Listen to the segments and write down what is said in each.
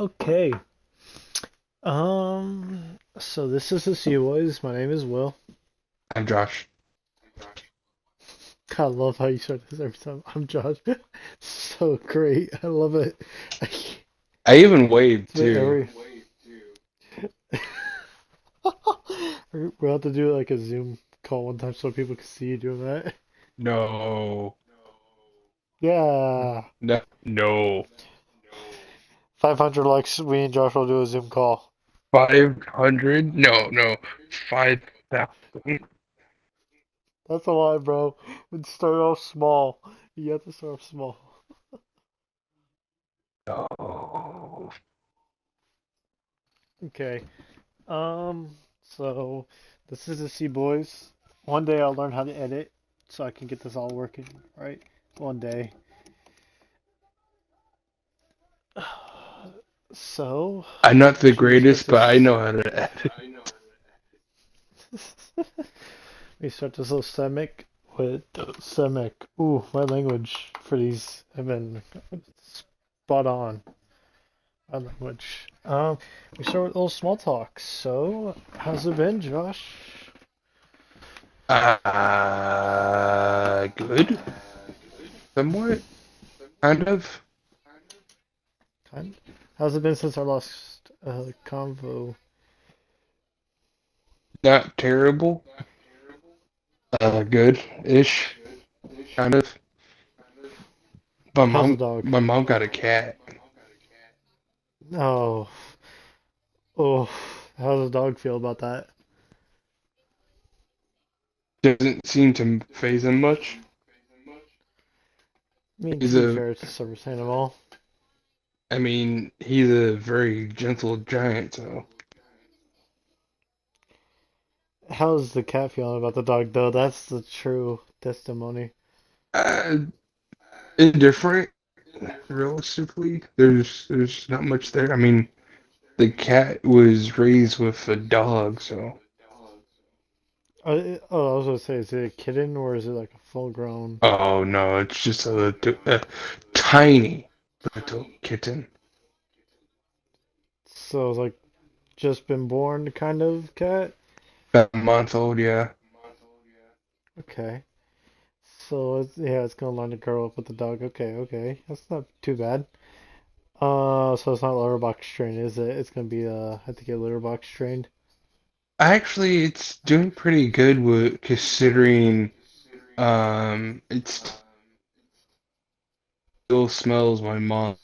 Okay. So this is the Sea Boys. My name is Will. I'm Josh. God, I love how you start this every time. I'm Josh. So great. I love it. I even waved It's too. every. We'll have to do like a Zoom call one time so people can see you doing that. No. Yeah. No. No. 500 likes. Me and Josh will do a Zoom call. 500? No, no. 5,000. That's a lie, bro. We start off small. You have to start off small. No. Okay. So this is the Sea Boys. One day I'll learn how to edit so I can get this all working, right? One day. So, I'm not the should we start greatest, but I this? know how to edit. We start this little semic with semic. Ooh, my language for these have been spot on. My language. We start with a little small talk. So, how's it been, Josh? Good. Somewhat. Kind of. Kind. How's it been since our last convo? Not terrible. Good-ish. Kind of. My How's the mom, dog? my mom got a cat. Oh, oh, how does the dog feel about that? Doesn't seem to phase him much. I mean, to He's be a fair, it's a service animal. I mean, he's a very gentle giant, so How's the cat feeling about the dog, though? That's the true testimony. uh, indifferent. Realistically, there's not much there. I mean, the cat was raised with a dog, so Oh, I was gonna say, is it a kitten or is it like a full-grown? oh no, it's just a tiny little kitten, So it's like just been born kind of cat? about a month old. Yeah, Okay. So yeah, it's gonna learn to grow up with the dog. Okay, okay. That's not too bad. So it's not litter box trained, is it? It's gonna be I think a litter box trained. actually, it's doing pretty good with considering it still smells my mom,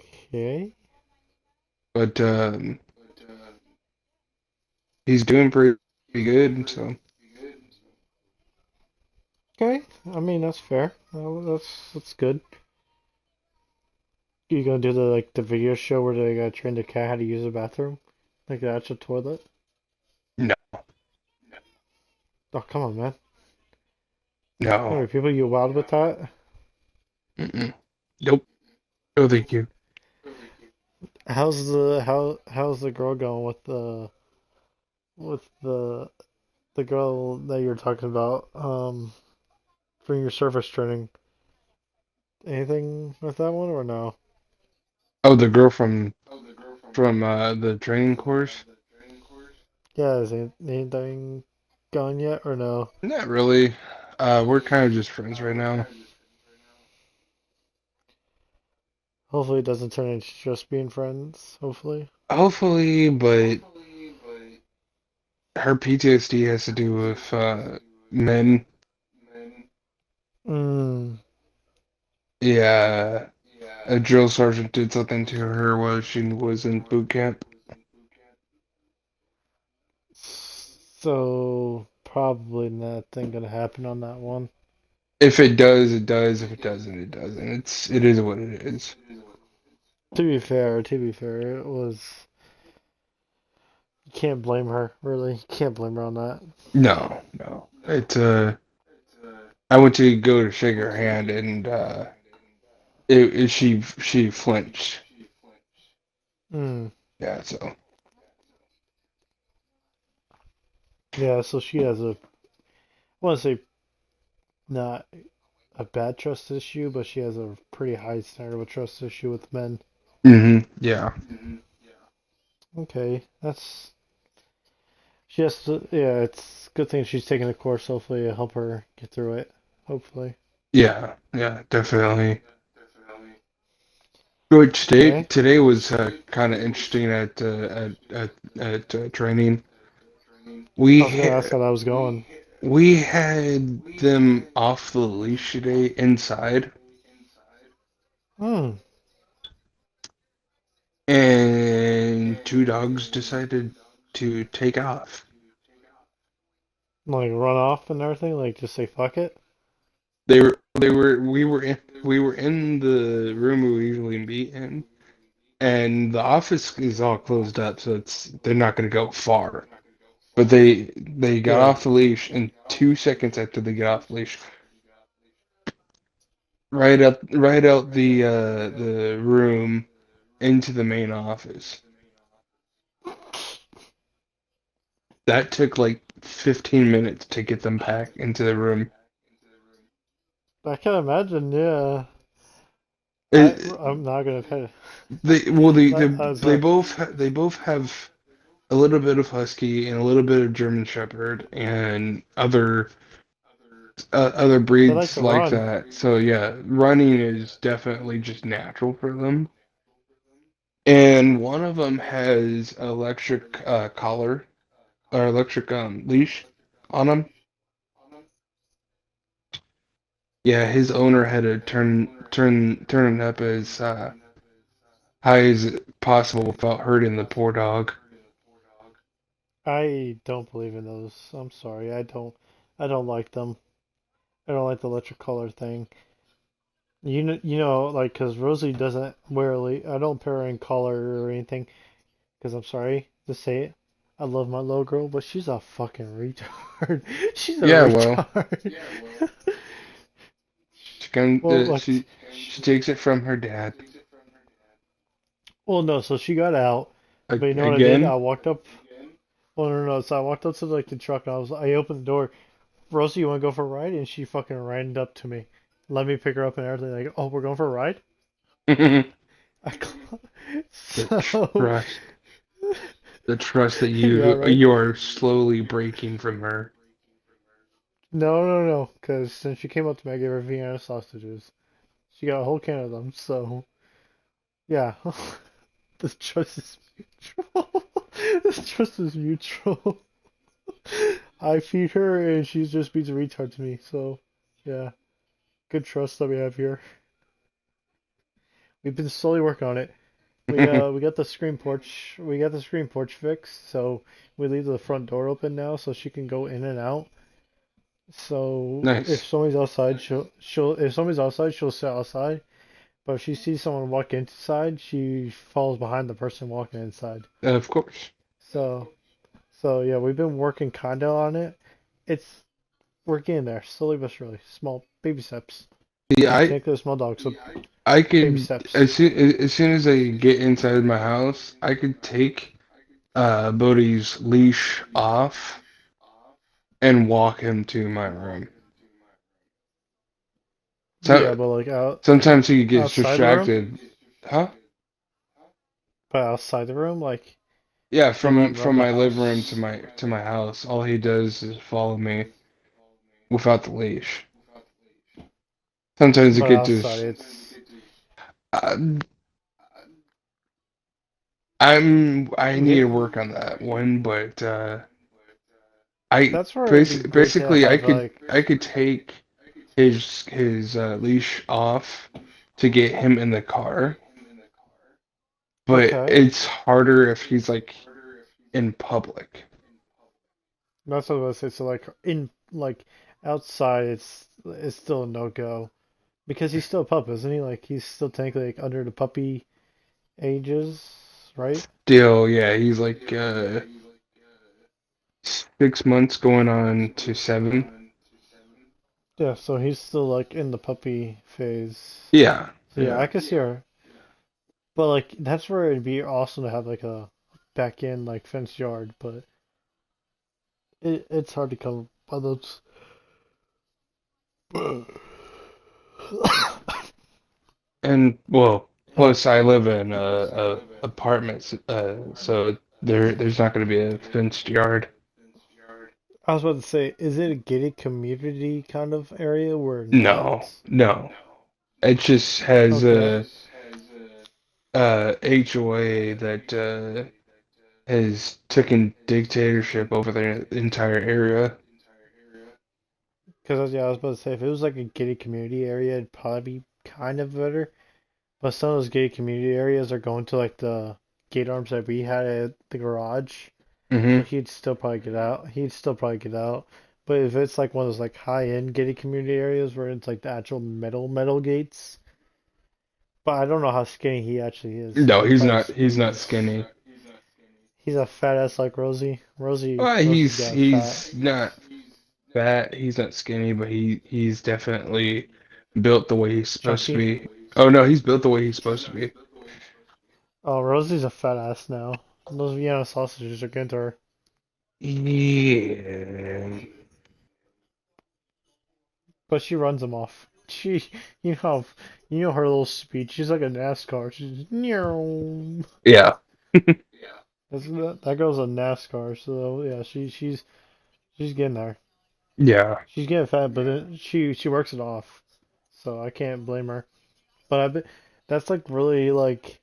Okay. but he's doing pretty good, so. Okay. I mean that's fair. That's good. You gonna do the like the video show where they gotta train the cat how to use the bathroom? Like the actual toilet? No, Oh come on, man. How no. many people you wild with that? Mm-mm. Nope. No, thank you. How's the girl going with the girl that you're talking about for your service training? Anything with that one or no? Oh, the girl from the training course? Yeah, is anything gone yet or no? Not really. We're kind of just friends right now. Hopefully it doesn't turn into just being friends. Hopefully. Hopefully, but her PTSD has to do with men. Mm. Yeah, a drill sergeant did something to her while she was in boot camp. So probably nothing gonna happen on that one. If it does, it does. If it doesn't, it doesn't. It is what it is. To be fair, it was. You can't blame her, really. You can't blame her on that. No, no. I went to go to shake her hand and she flinched. Mm. Yeah, so Yeah, so she has a. I want to say not a bad trust issue, but she has a pretty high standard of trust issue with men. Yeah. Okay, that's she has to. Yeah, it's a good thing she's taking the course. Hopefully, it'll help her get through it. Hopefully. Yeah. Yeah. Definitely. But Okay. today was kind of interesting at training. I We was gonna ha ask how that was going. we had them off the leash today inside, Hmm. and two dogs decided to take off. Like run off and everything. Like just say fuck it. We were in the room we usually meet in, and the office is all closed up, so they're not going to go far. But they got Yeah. off the leash, and 2 seconds after they get off the leash, right out the room into the main office. That took like 15 minutes to get them back into the room. I can imagine. Yeah. It, I'm not gonna pay. they well Sorry. they both have a little bit of husky and a little bit of German Shepherd and other They like breeds to like run. that. So yeah, running is definitely just natural for them. And one of them has electric collar or electric leash on him. Yeah, his owner had to turn it up as high as possible without hurting the poor dog. I don't believe in those. I'm sorry. I don't. I don't like them. I don't like the electric color thing. Like, cause Rosie doesn't wear. I don't pair her in collar or anything. Cause I'm sorry to say it. I love my little girl, but she's a fucking retard. She's a Yeah, well, retard. Well, like, she takes it from her dad. well, no. So she got out, but you know what I did? I Again? walked up. Well, no, no. So I walked up to like the truck and I opened the door. Rosie, you want to go for a ride? And she fucking ran up to me, let me pick her up and everything. Like, oh, we're going for a ride? The I, so, trust, the trust that yeah, right. you are slowly breaking from her. No, no, no. Because since she came up to me, I gave her Vienna sausages. She got a whole can of them. So, yeah, the trust is mutual. This trust is mutual. I feed her and she just beats a retard to me. So, yeah, good trust that we have here. We've been slowly working on it. We got the screen porch. We got the screen porch fixed, so we leave the front door open now, so she can go in and out. So if Nice. somebody's outside, she'll if somebody's outside, she'll sit outside. But if she sees someone walk inside, she falls behind the person walking inside. Of course. So yeah, we've been working kinda on it. It's we're getting there slowly but surely. Small baby steps. Yeah, She's technically a small dog, so I baby could steps. as soon as I get inside my house, I could take Bodhi's leash off and walk him to my room. Yeah, So but like sometimes he gets outside the room, distracted. Huh? but outside the room, like. Yeah, Like from around the my living room house. to my house, all he does is follow me without the leash. Sometimes it But could outside, just. it's Uh, I need to yeah. work on that one, but I That's where it'd be great to basically have like. I could take his leash off to get him in the car, but Okay, it's harder if he's like in public. that's what I was gonna say. So like in like outside, it's still a no go because he's still a pup, isn't he? Like he's still technically like under the puppy ages, right? Still, yeah, he's like 6 months going on to 7. Yeah, so he's still like in the puppy phase. Yeah, So yeah, yeah. I can see her. But like that's where it'd be awesome to have like a back end like fenced yard, but it's hard to come by those. And well, Uh, plus I live in apartments, so there's not going to be a fenced yard. I was about to say, is it a gated community kind of area or not? No, no. It just has Okay. a HOA that has taken dictatorship over the entire area. Because yeah, I was about to say, if it was like a gated community area, it'd probably be kind of better. But some of those gated community areas are going to like the gate arms that we had at the garage. So Hmm. he'd still probably get out. He'd still probably get out. But if it's like one of those like high end gated community areas where it's like the actual metal gates, but I don't know how skinny he actually is. He No, could he's probably not. He's not squeeze. skinny. He's a fat ass like Rosie. Rosie's got fat. He's not fat. He's not skinny, but he's definitely built the way he's supposed to Chunky. be. Oh no, he's built the way he's supposed to be. Oh, Rosie's a fat ass now. Those Vienna sausages are getting to her. Yeah. But she runs them off. She, you know, you know her little speech. She's like a NASCAR. She's just, meow. Yeah. That girl's a NASCAR. So yeah, she's getting there. Yeah. She's getting fat, but she works it off. So I can't blame her. But I bet that's like really like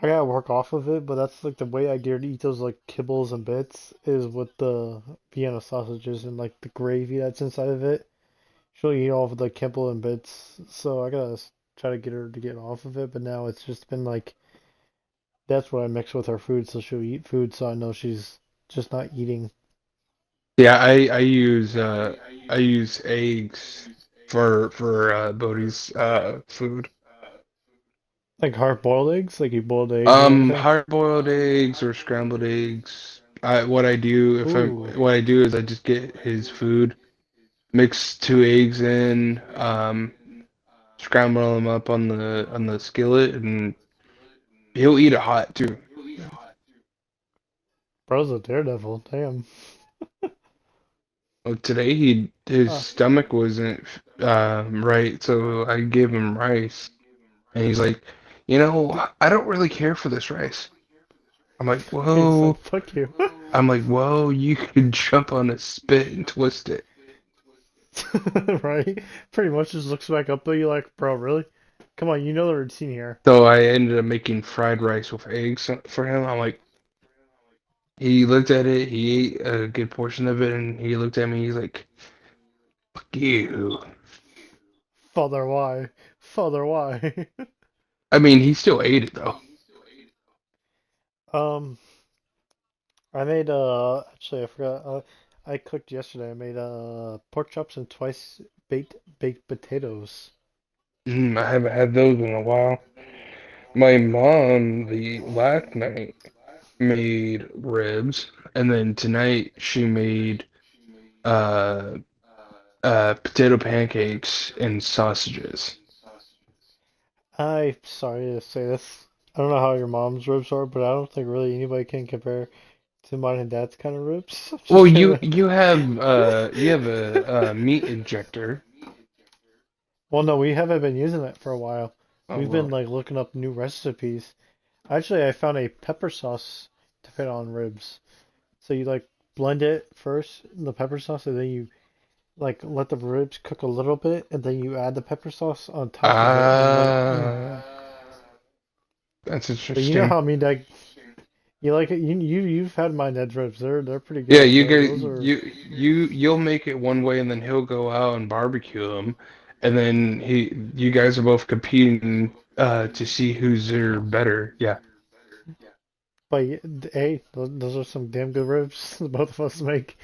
I gotta work off of it. But that's like the way I get to eat those like kibbles and bits is with the Vienna sausages and like the gravy that's inside of it. She'll eat off of the kibble and bits. So I gotta try to get her to get off of it. But now it's just been like that's what I mix with her food, so she'll eat food. So I know she's just not eating Yeah, I use eggs for Bodhi's food. like hard boiled eggs, like you boiled the eggs and everything. Hard-boiled eggs or scrambled eggs. Ooh, What I do is I just get his food, mix two eggs in, scramble them up on the skillet, and he'll eat it hot too. bro's a daredevil. Damn. Well, today his Ah, stomach wasn't right, so I gave him rice, and he's like, I don't really care for this rice. I'm like, he's like, whoa. fuck you. I'm like, whoa, you could jump on a spit and twist it. Right? Pretty much just looks back up at you like, bro, really? Come on, you know the routine here. So I ended up making fried rice with eggs for him. I'm like, he looked at it, he ate a good portion of it, and he looked at me, he's like, fuck you. Father, why? Father, why? I mean, he still ate it though. um, I made actually I forgot. I cooked yesterday. I made pork chops and twice baked potatoes. I haven't had those in a while. My mom, the last night, made ribs, and then tonight she made uh potato pancakes and sausages. I'm sorry to say this. I don't know how your mom's ribs are, but I don't think really anybody can compare to mine and dad's kind of ribs. Well, Just kidding. you have a meat injector. Well, no, we haven't been using it for a while. Oh We've been well. like looking up new recipes. Actually, I found a pepper sauce to put on ribs. So you like blend it first, the pepper sauce, and then you like let the ribs cook a little bit, and then you add the pepper sauce on top of it and let it. Ah, that's But you know interesting. how I mean like you like it. You've had my dad's ribs. They're pretty Yeah, good. Those are. you'll make it one way, and then he'll go out and barbecue them, and then you guys are both competing to see who's are better. Yeah. But hey, those are some damn good ribs. Both of us make.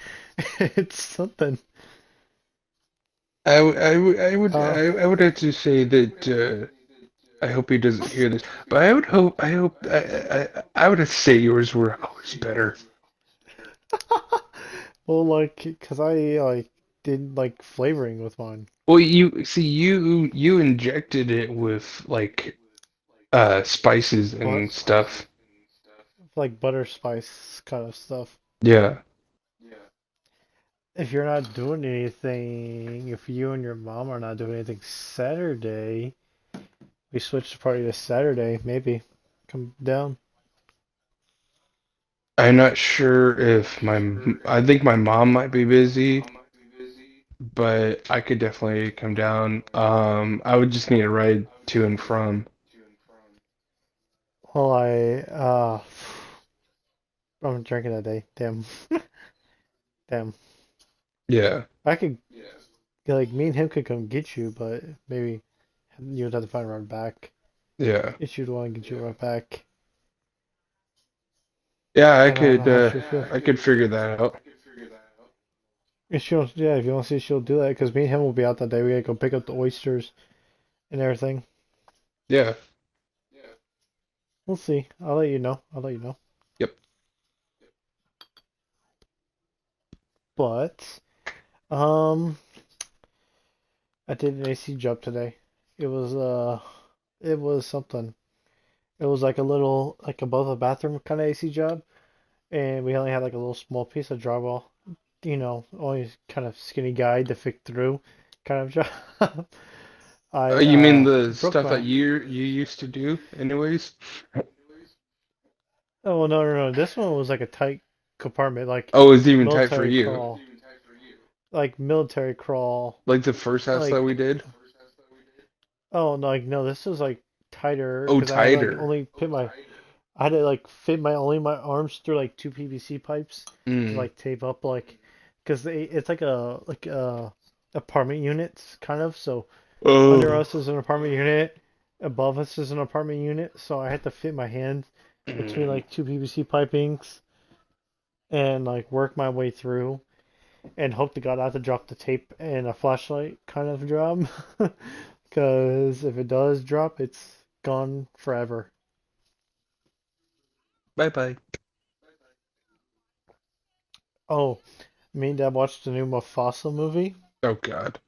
It's something. Uh, I would have to say that I hope he doesn't hear this, but I hope I would have to say yours were always better. well, like, cause I like did like flavoring with mine, Well, you injected it with like spices but and stuff. like butter spice kind of stuff. Yeah. if you're not doing anything, if you and your mom are not doing anything Saturday, we switch the party to Saturday, maybe. Come down. I'm not sure if I think my mom might be busy, but I could definitely come down. I would just need a ride to and from. Well, I'm drinking that day. Damn, damn. Yeah, I could like me and him could come get you, but maybe you would have to find a ride back. yeah, If you'd want to get you a ride back, yeah. and I don't know how she'll feel. I could figure that out. If she'll, yeah, if you want to see, she'll do that because me and him will be out that day. We gotta go pick up the oysters and everything. Yeah. We'll see. I'll let you know. I'll let you know. Yep. But um, I did an AC job today. It was it was something. It was like a little like above a bathroom kind of AC job, and we only had like a little small piece of drywall. Only kind of skinny guy to fit through kind of job. I You mean the broke stuff that my. you used to do, anyways? Oh no no no! This one was like a tight compartment, Oh, it's even tight for military you. crawl, like military crawl. Like the first house that we Like did. oh no, like no, this was like tighter Oh, because I had to like tighter. only fit my. I had to like fit my arms through like two PVC pipes to Mm. like tape up like because it's like a apartment units kind of so under Oh. us is an apartment unit, above us is an apartment unit, so I had to fit my hand between Mm. like two PVC pipings and like work my way through and hope to God not to drop the tape and a flashlight kind of job. Because if it does drop, it's gone forever. Bye bye. Oh, me and Dad watched the new Mufasa movie. Oh God.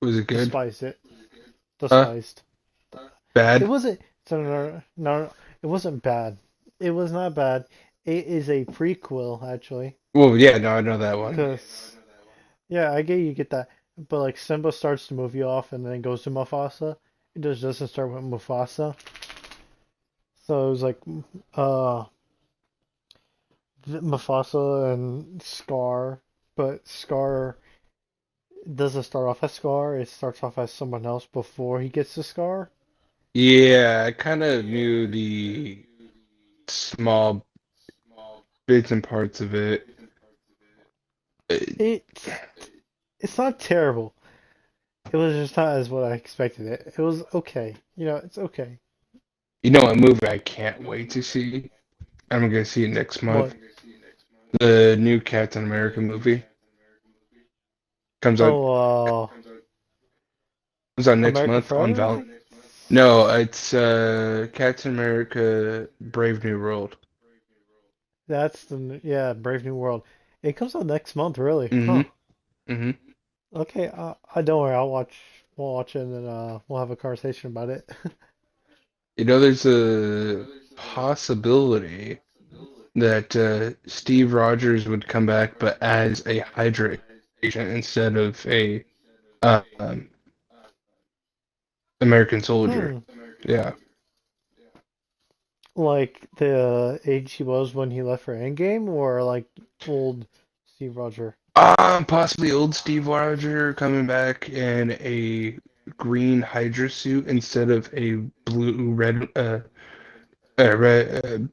Was it good? Despised it. Huh? Despised. It Bad? wasn't. So no, it wasn't bad. It was not bad. It is a prequel actually. Well, yeah, no, I know that one. Cause yeah, I get you get that. But like Simba starts the movie off and then goes to Mufasa. It just doesn't start with Mufasa. So it was like uh Mufasa and Scar, but Scar doesn't start off as Scar. It starts off as someone else before he gets to Scar. Yeah, I kind of knew the small bits and parts of it. Uh, It's it's not terrible. It was just not as what I expected it. It was okay. It's okay. You know, a movie I can't wait to see. I'm gonna see it next month. What? The new Captain America movie comes out Oh, comes out next America month on Forever, I Val. think. No, it's Captain America: Brave New World. That's yeah, Brave New World. It comes out next month, really? Mm-hmm. Huh. Mm-hmm. Okay. I don't worry. I'll watch. We'll watch it and then we'll have a conversation about it. You know, there's a possibility that Steve Rogers would come back, but as a Hydra agent instead of a um, American soldier. Hmm. Yeah. Like the age he was when he left for Endgame, or like old Steve Rogers? Possibly old Steve Rogers coming back in a green Hydra suit instead of a blue, red, red,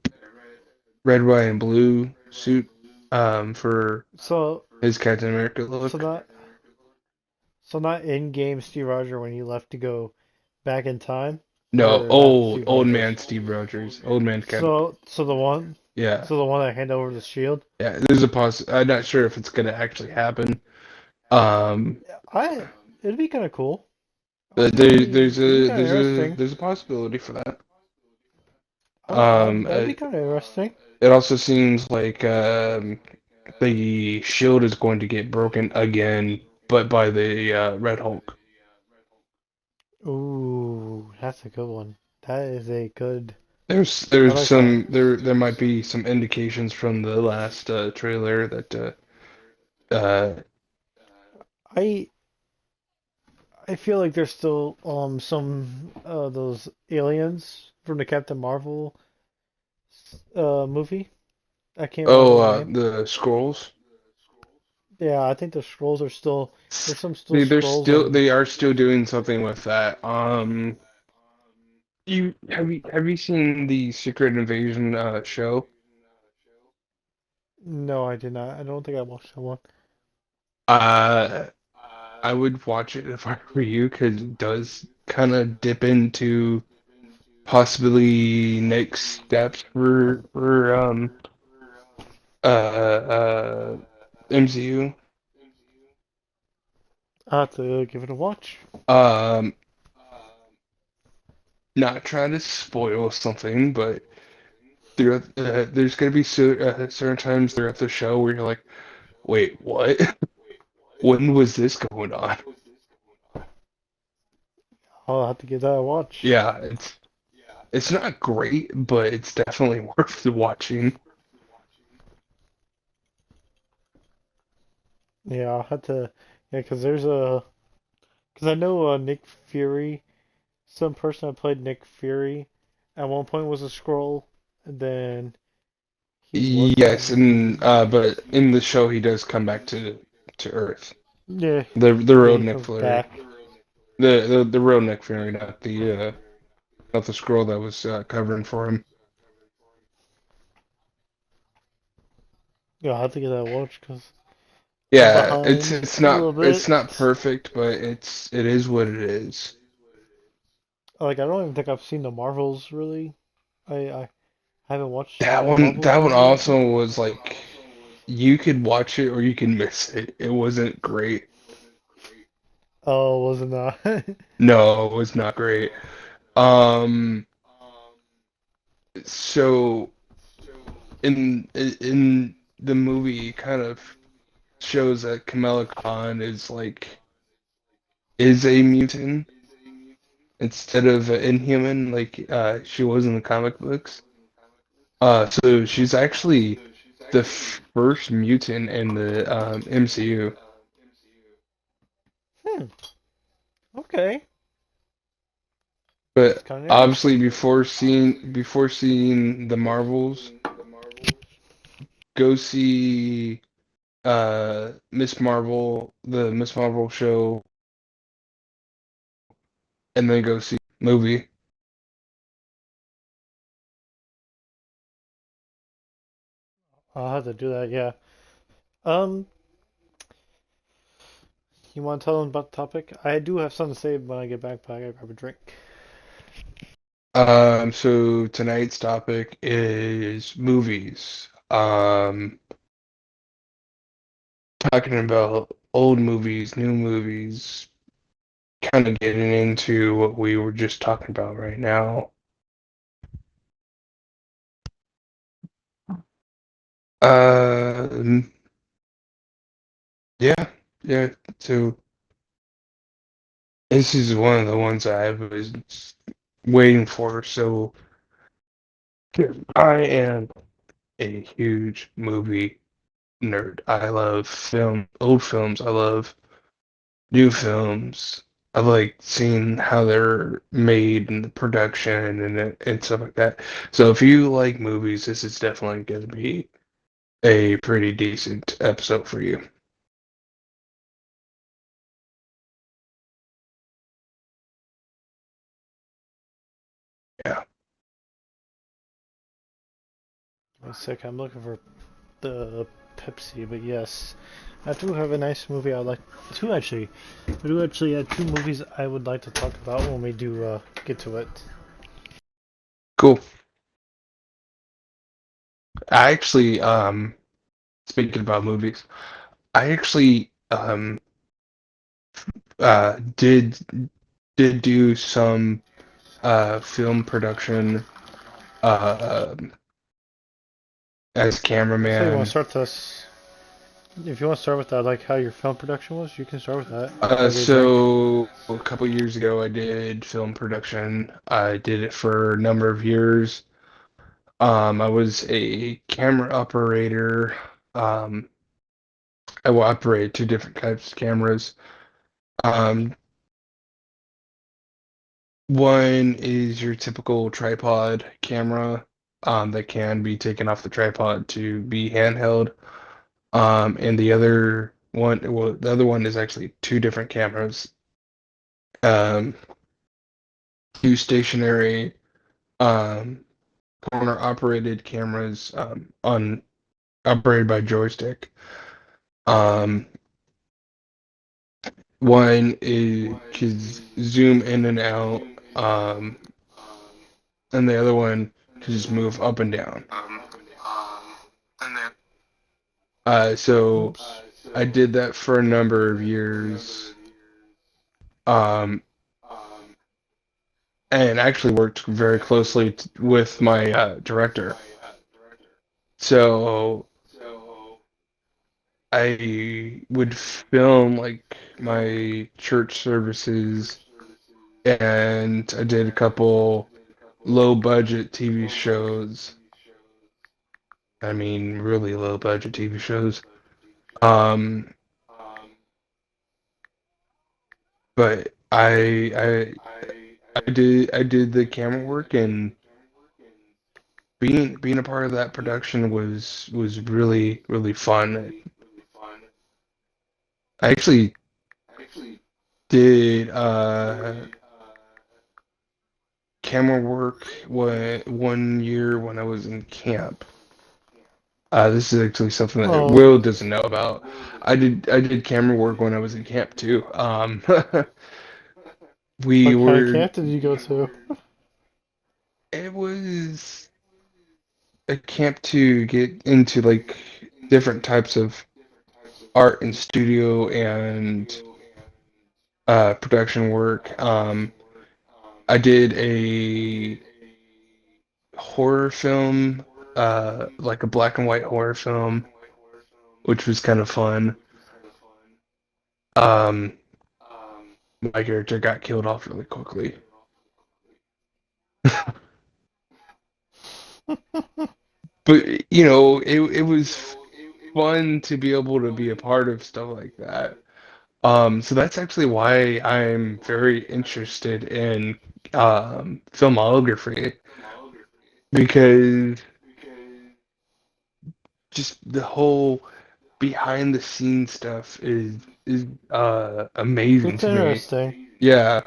white, and blue suit, for So, his Captain America so look. not so not Endgame Steve Rogers when he left to go back in time, No, or that Steve old Rogers. man Steve Rogers, old man Captain. So the one, Yeah, so the one that hand over the shield. yeah. There's a I'm not sure if it's gonna actually happen. Um, I It'd be kind of cool. It'd be kind of interesting. there's a possibility for that. That'd be It, kind of interesting. it also seems like the shield is going to get broken again, but by the Red Hulk. Ooh, that's a good one. That is a good. I There's like that. there might be some indications from the last trailer that Uh, I I feel like there's still some those aliens from the Captain Marvel movie. I can't remember oh, the name. the scrolls. Yeah, I think the scrolls are still there's some still They're scrolls still and they are still doing something with that. You seen the Secret Invasion show? no, I did not. I don't think I watched that one. Uh, I would watch it if I were you because it does kind of dip into possibly next steps for MCU. I'll have to give it a watch. Um, Not trying to spoil something, but there's gonna be certain times throughout the show where you're like, wait, what? When was this going on? I'll have to give that a watch. Yeah, it's not great, but it's definitely worth watching. Yeah, I'll have to. Yeah, because because I know Nick Fury. Some person that played Nick Fury at one point was a scroll, and then he Yes, wasn't. and but in the show he does come back to Earth. Yeah, The yeah, real he Nick comes Fury. back. The real Nick Fury, not the scroll that was covering for him. Yeah, I'll have to get that watch because I'm Yeah, behind a little it's bit. not perfect, but it is what it is. Like I don't even think I've seen the Marvels really. I haven't watched That the one Marvels that one movie yet. also was like you could watch it or you can miss it. It wasn't great. Oh, wasn't that? No, it was not great. Um, so in the movie, it kind of shows that Kamala Khan is a mutant instead of an Inhuman like she was in the comic books. So she's actually the first mutant in the MCU. Hmm. Okay, that's But kind of obviously, interesting. before seeing the Marvels, go see Miss Marvel, the Miss Marvel show, and then go see movie. I'll have to do that. Yeah. Um, you want to tell them about the topic? I do have something to say when I get back, but I gotta grab a drink. So tonight's topic is movies. Talking about old movies, new movies, kind of getting into what we were just talking about right now. Um, yeah, yeah. So this is one of the ones I was waiting for. So I am a huge movie nerd. I love old films. I love new films. I like seeing how they're made and the production and stuff like that. So if you like movies, this is definitely going to be a pretty decent episode for you. Yeah. Wait a sec, I'm looking for the Pepsi, but yes, I do have a nice movie I'd like two actually. I do actually have two movies I would like to talk about when we do get to it. Cool. I actually, speaking about movies, I actually uh did did do some film production uh as So you want to cameraman. start this? If you want to start with that, like how your film production was, you can start with that. I'll get a drink. So a couple years ago, I did film production. I did it for a number of years. I was a camera operator. Um, I will operate two different types of cameras. Um, One is your typical tripod camera that can be taken off the tripod to be handheld. And the other one is actually two different cameras. Um, Two stationary um, corner operated cameras on operated by joystick. Um, One is can zoom in and out, and the other one can just move up and down. So Oops. I did that for a number of years, um, and actually worked very closely with my director. So I would film like my church services, and I did a couple low budget TV shows. I mean, really low budget TV shows. Um, but I did the camera work, and being a part of that production was really really fun. I actually did camera work one year when I was in camp. This is actually something that Oh, Will doesn't know about. I did camera work when I was in camp too. We what kind of were camp did you go to? it was a camp to get into like different types of art and studio and production work. I did a horror film, like a black and white horror film, which was kind of fun. Um, my character got killed off really quickly. But it was fun to be able to be a part of stuff like that. So that's actually why I'm very interested in filmography, because just the whole behind the scenes stuff is amazing It's to me. interesting. Yeah,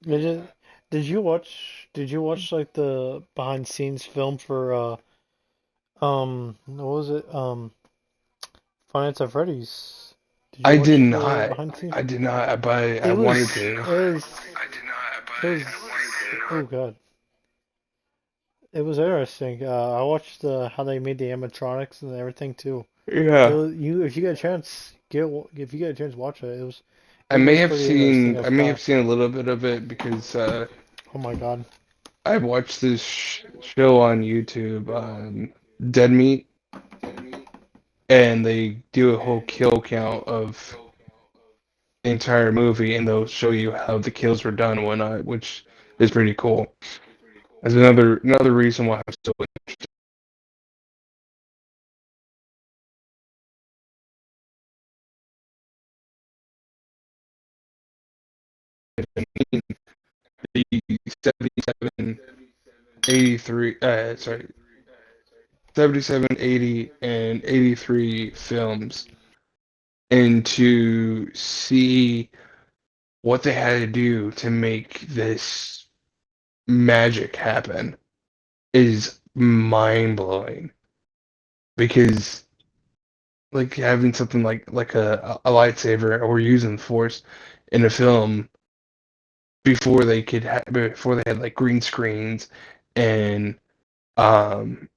Did you, did you watch like the behind scenes film for what was it? Five Nights at Freddy's. Did you I did watch the not. behind the scenes? I did not, but I It wanted was to. it was it was oh god. It was interesting. I watched how they made the animatronics and everything too. It Yeah. was, if you get a chance, if you get a chance, watch it. It was pretty interesting how I may have fast. seen a little bit of it because Oh my god. I watched this show on YouTube, Dead Meat, and they do a whole kill count of the entire movie, and they'll show you how the kills were done and whatnot, which is pretty cool. That's another reason why I'm so interested in the 77, 83, sorry, 77, 80, and 83 films, and to see what they had to do to make this magic happen is mind blowing. Because like having something like a lightsaber or using the force in a film before they had like green screens and um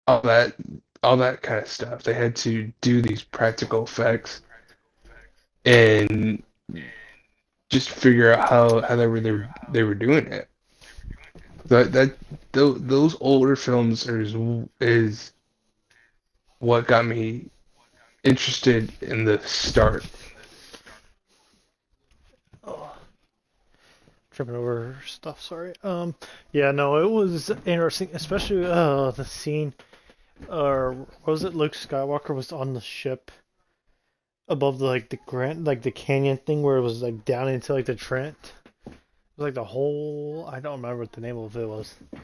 all that all that kind of stuff, they had to do these practical effects and just figure out how they were doing it. Those older films is what got me interested in the start. Oh, tripping over stuff. Sorry. Yeah. No, it was interesting, especially the scene. Or was it Luke Skywalker was on the ship above the grant like the canyon thing where it was like down into like the Trent. It was like the whole. I don't remember what the name of it was. Do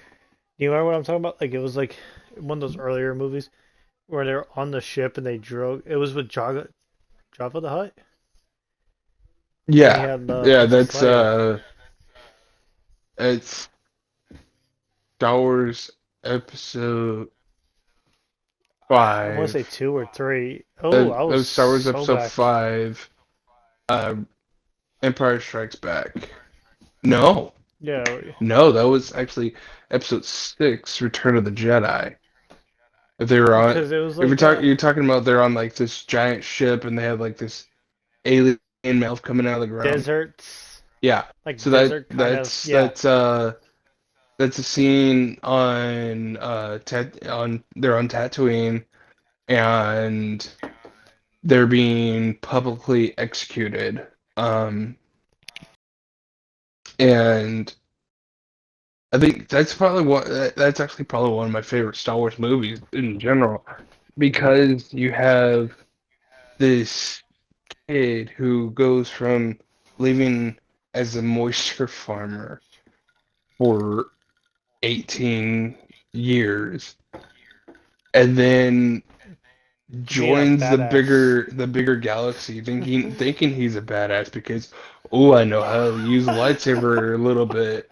you remember what I'm talking about? Like it was like one of those earlier movies where they're on the ship and they drove. It was with Jabba the Hutt, and he Yeah, had yeah, Princess that's Leia. it's Star Wars Episode I want to say Five. 2 or 3. Oh, I That was was Star Wars so Episode back. 5. Uh, Empire Strikes Back. No, Yeah, no, that was actually Episode 6, Return of the Jedi. If they were on, because it was if like that. you're talking about they're on like this giant ship and they have like this alien mouth coming out of the ground. Deserts, Yeah. like So that desert kind of. Yeah, that's a scene on they're on Tatooine and they're being publicly executed. And I think that's actually probably one of my favorite Star Wars movies in general because you have this kid who goes from living as a moisture farmer for 18 years and then being a joins badass. the bigger galaxy thinking he's a badass because oh I know how to use a lightsaber a little bit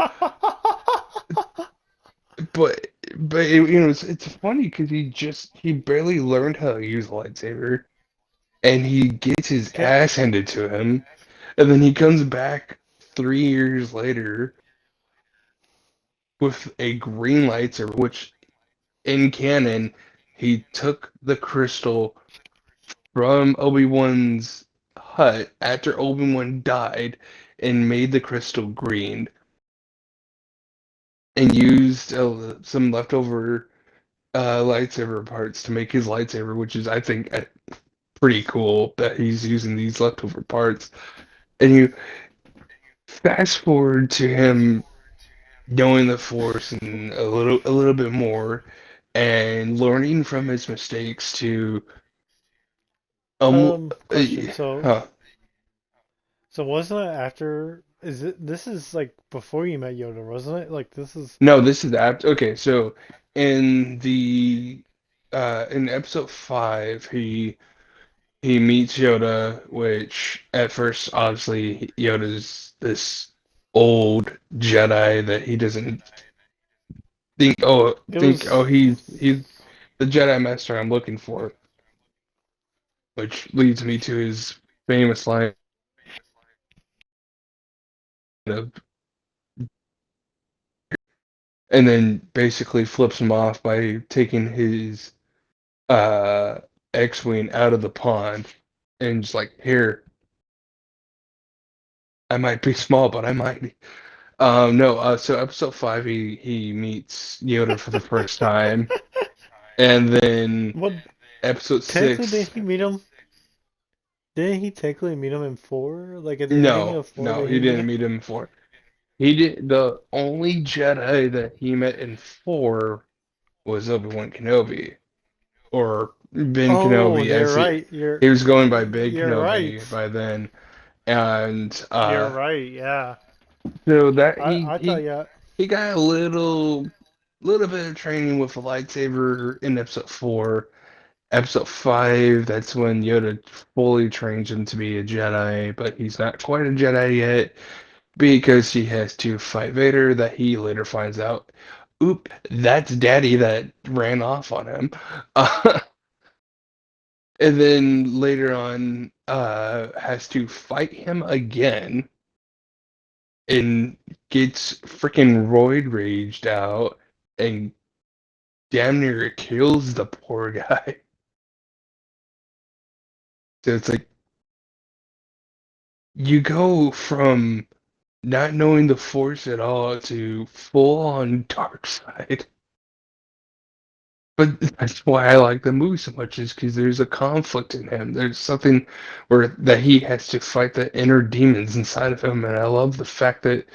but it's funny because he barely learned how to use a lightsaber and he gets his Can, ass handed to him and then he comes back 3 years later with a green lightsaber which in canon he took the crystal from Obi-Wan's hut after Obi-Wan died and made the crystal green and used some leftover lightsaber parts to make his lightsaber, which is, I think, pretty cool that he's using these leftover parts. And you fast forward to him knowing the Force and a little bit more and learning from his mistakes to um question. So, huh. wasn't it after? Is it? This is like before you met Yoda, wasn't it? Like this is. No, this is after. Okay, so in in episode 5, he meets Yoda, which at first obviously Yoda's this old Jedi that he doesn't It think was. he's the Jedi Master I'm looking for, which leads me to his famous line of and then basically flips him off by taking his uh X-wing out of the pond and just like here I might be small but I might be. No, so episode 5 he meets Yoda for the first time and then What? episode Technically, 6 didn't he technically meet him in 4? Like at the beginning no of 4, no did he he meet him? didn't meet him before he did the only Jedi that he met in 4 was Obi-Wan Kenobi or Ben Oh, Kenobi you're as right. he was going by Big You're right. Kenobi by then and You're right. Yeah. so that I thought yeah. he got a little bit of training with a lightsaber in episode 4. Episode 5, that's when Yoda fully trains him to be a Jedi, but he's not quite a Jedi yet because he has to fight Vader that he later finds out. Oop, that's Daddy that ran off on him. And then later on, has to fight him again and gets freaking roid raged out and damn near kills the poor guy. So it's like you go from not knowing the Force at all to full on dark side. But that's why I like the movie so much, is because there's a conflict in him. There's something where that he has to fight the inner demons inside of him, and I love the fact that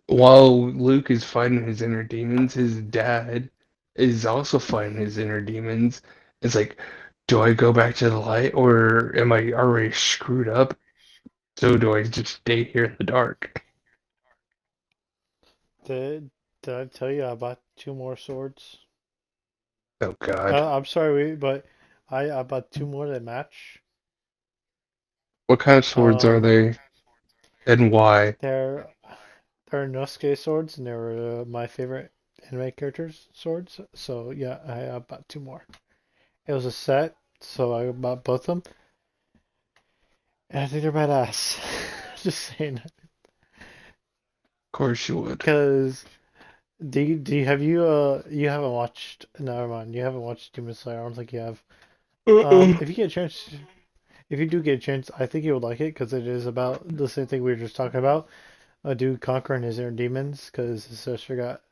while Luke is fighting his inner demons, his dad is also fighting his inner demons. It's like do I go back to the light or am I already screwed up? So do I just stay here in the dark? Did I tell you I bought two more swords? Oh God. I'm sorry, but I bought two more that match. What kind of swords are Um, they and why? they're they're Inosuke swords, and they were my favorite anime characters' swords. So yeah, I bought two more. It was a set, so I bought both of them, and I think they're badass. Just saying, Of course you would. because do you have you haven't watched? Never mind, you haven't watched Demon Slayer. I don't think you have. Uh-uh. If you get a chance, if you do get a chance, I think you would like it because it is about the same thing we were just talking about. A dude conquering his inner demons because his sister got,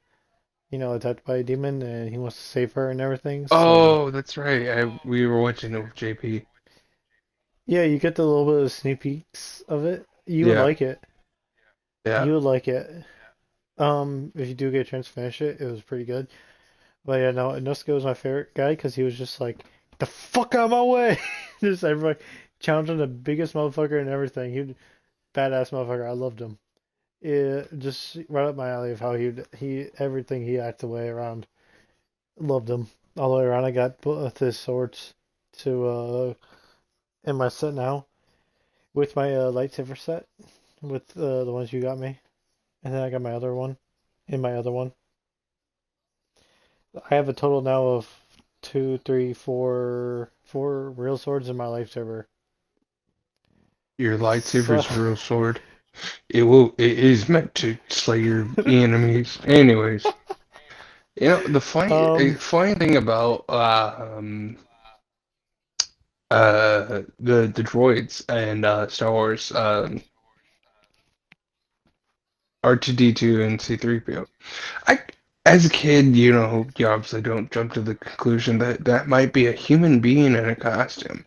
attacked by a demon and he wants to save her and everything. So Oh, that's right. We were watching it with JP. yeah, you get the little bit of sneak peeks of it. You would Yeah, like it. yeah. You would like it. If you do get a chance to finish it, it was pretty good. But yeah, no, Inosuke was my favorite guy because he was just like, the fuck out of my way! Just everybody challenging the biggest motherfucker and everything. He badass motherfucker. I loved him. It just right up my alley of how he everything he acted way around. Loved him all the way around. I got both his swords to in my set now with my lightsaber set with the ones you got me, and then I got my other one in my other one. I have a total now of two, three, four real swords in my lightsaber. Your So lightsaber's a real sword. It is meant to slay your enemies. Anyways, the um, funny thing about the droids and Star Wars R2D2 and C3PO. I as a kid, you obviously don't jump to the conclusion that that might be a human being in a costume.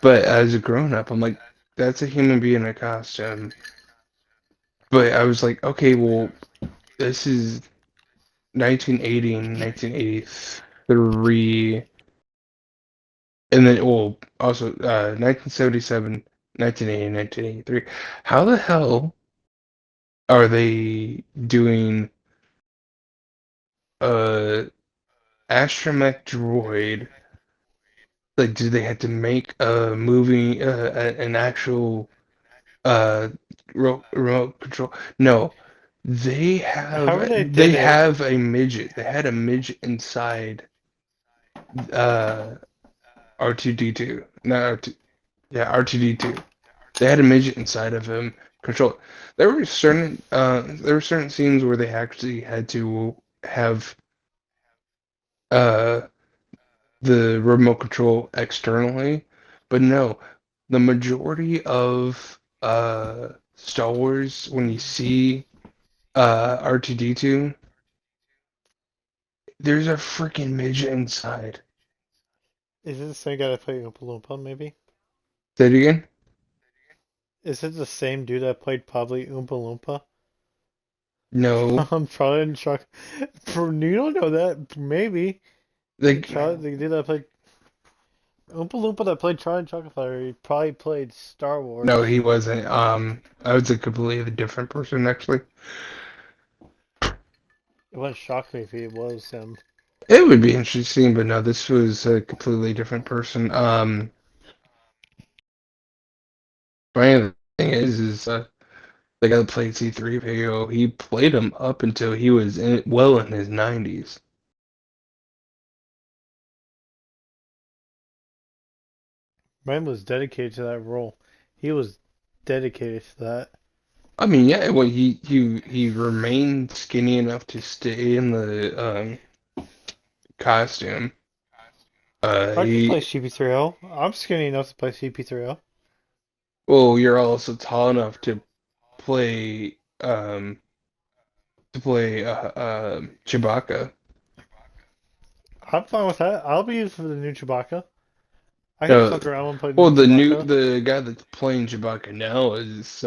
But as a grown up, I'm like, that's a human being in a costume. But I was like, okay, well, this is 1980 and 1983, and then, well, also 1977, 1980, 1983. How the hell are they doing a astromech droid? Like, do they have to make a movie, an actual uh remote control? No, however they they did it, have a midget. They had a midget inside uh R2D2. Not R2, yeah, R2D2. They had a midget inside of him control. There were certain scenes where they actually had to have uh the remote control externally, but no, the majority of Star Wars when you see R2D2, there's a freaking midget inside. is it the same guy that played Oompa Loompa? Maybe Say it again? is it the same dude that played probably Oompa Loompa? No. I'm probably in shock. You don't know that. Maybe. Like The dude that played Oompa Loompa that played Charlie and Chocolate Factory he probably played Star no, Wars. he wasn't. I was a completely different person actually. It wouldn't shock me if he was him. It would be interesting, but no, this was a completely different person. Funny thing is the guy that played C3PO, he played him up until he was well in his 90s. Man was dedicated to that role. He was dedicated to that. I mean, yeah, well, he remained skinny enough to stay in the costume. I could play He CP3O. I'm skinny enough to play CP3O. well, you're also tall enough play um to play Chewbacca. I'm fine with that. I'll be used for the new Chewbacca. I can No, fuck around and play new well, Chewbacca. the guy that's playing Chewbacca now is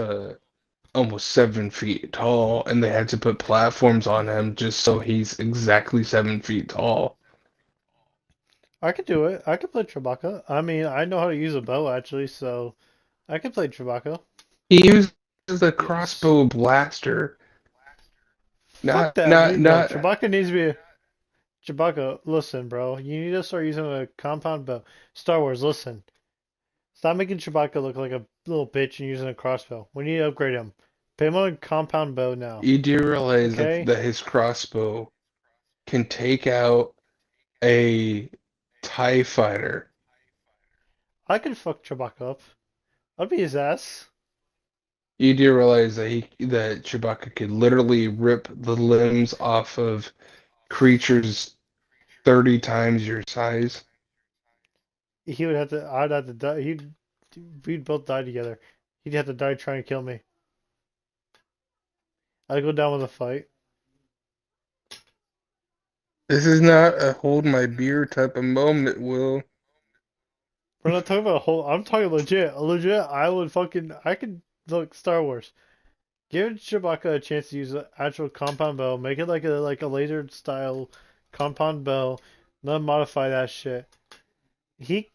almost 7 feet tall, and they had to put platforms on him just so he's exactly 7 feet tall. I could do it. I could play Chewbacca. I mean, I know how to use a bow actually, so I could play Chewbacca. He uses a Yes. crossbow blaster. Fuck Not, that. not, No, not. Chewbacca needs to be. Chewbacca, listen, bro. You need to start using a compound bow. Star Wars, listen. Stop making Chewbacca look like a little bitch and using a crossbow. We need to upgrade him. Put him on a compound bow now. You do realize Okay? that his crossbow can take out a TIE fighter. I could fuck Chewbacca up. I'd be his ass. You do realize that Chewbacca could literally rip the limbs off of creatures 30 times your size. He would have to. I'd have to die. We'd both die together. He'd have to die trying to kill me. I'd go down with a fight. This is not a hold my beer type of moment, Will. We're not talking about a whole. I'm talking legit. Legit. I would fucking. I could look Star Wars. Give Chewbacca a chance to use an actual compound bow. Make it like a laser style compound bow. Not modify that shit. He.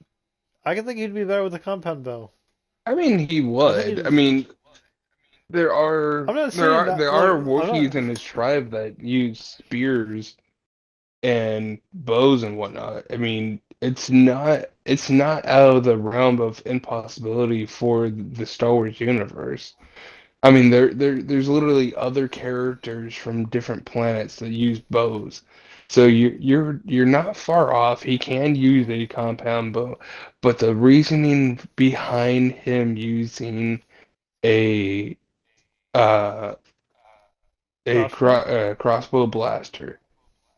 I can think he'd be better with a compound bow. I mean, he I think would. I he'd. mean, there are I'm not there saying are that. there Look, are I'm Wookiees not. in his tribe that use spears and bows and whatnot. I mean, it's not out of the realm of impossibility for the Star Wars universe. I mean, there's literally other characters from different planets that use bows. So you're not far off. He can use a compound bow, but the reasoning behind him using a uh Crossbow? crossbow blaster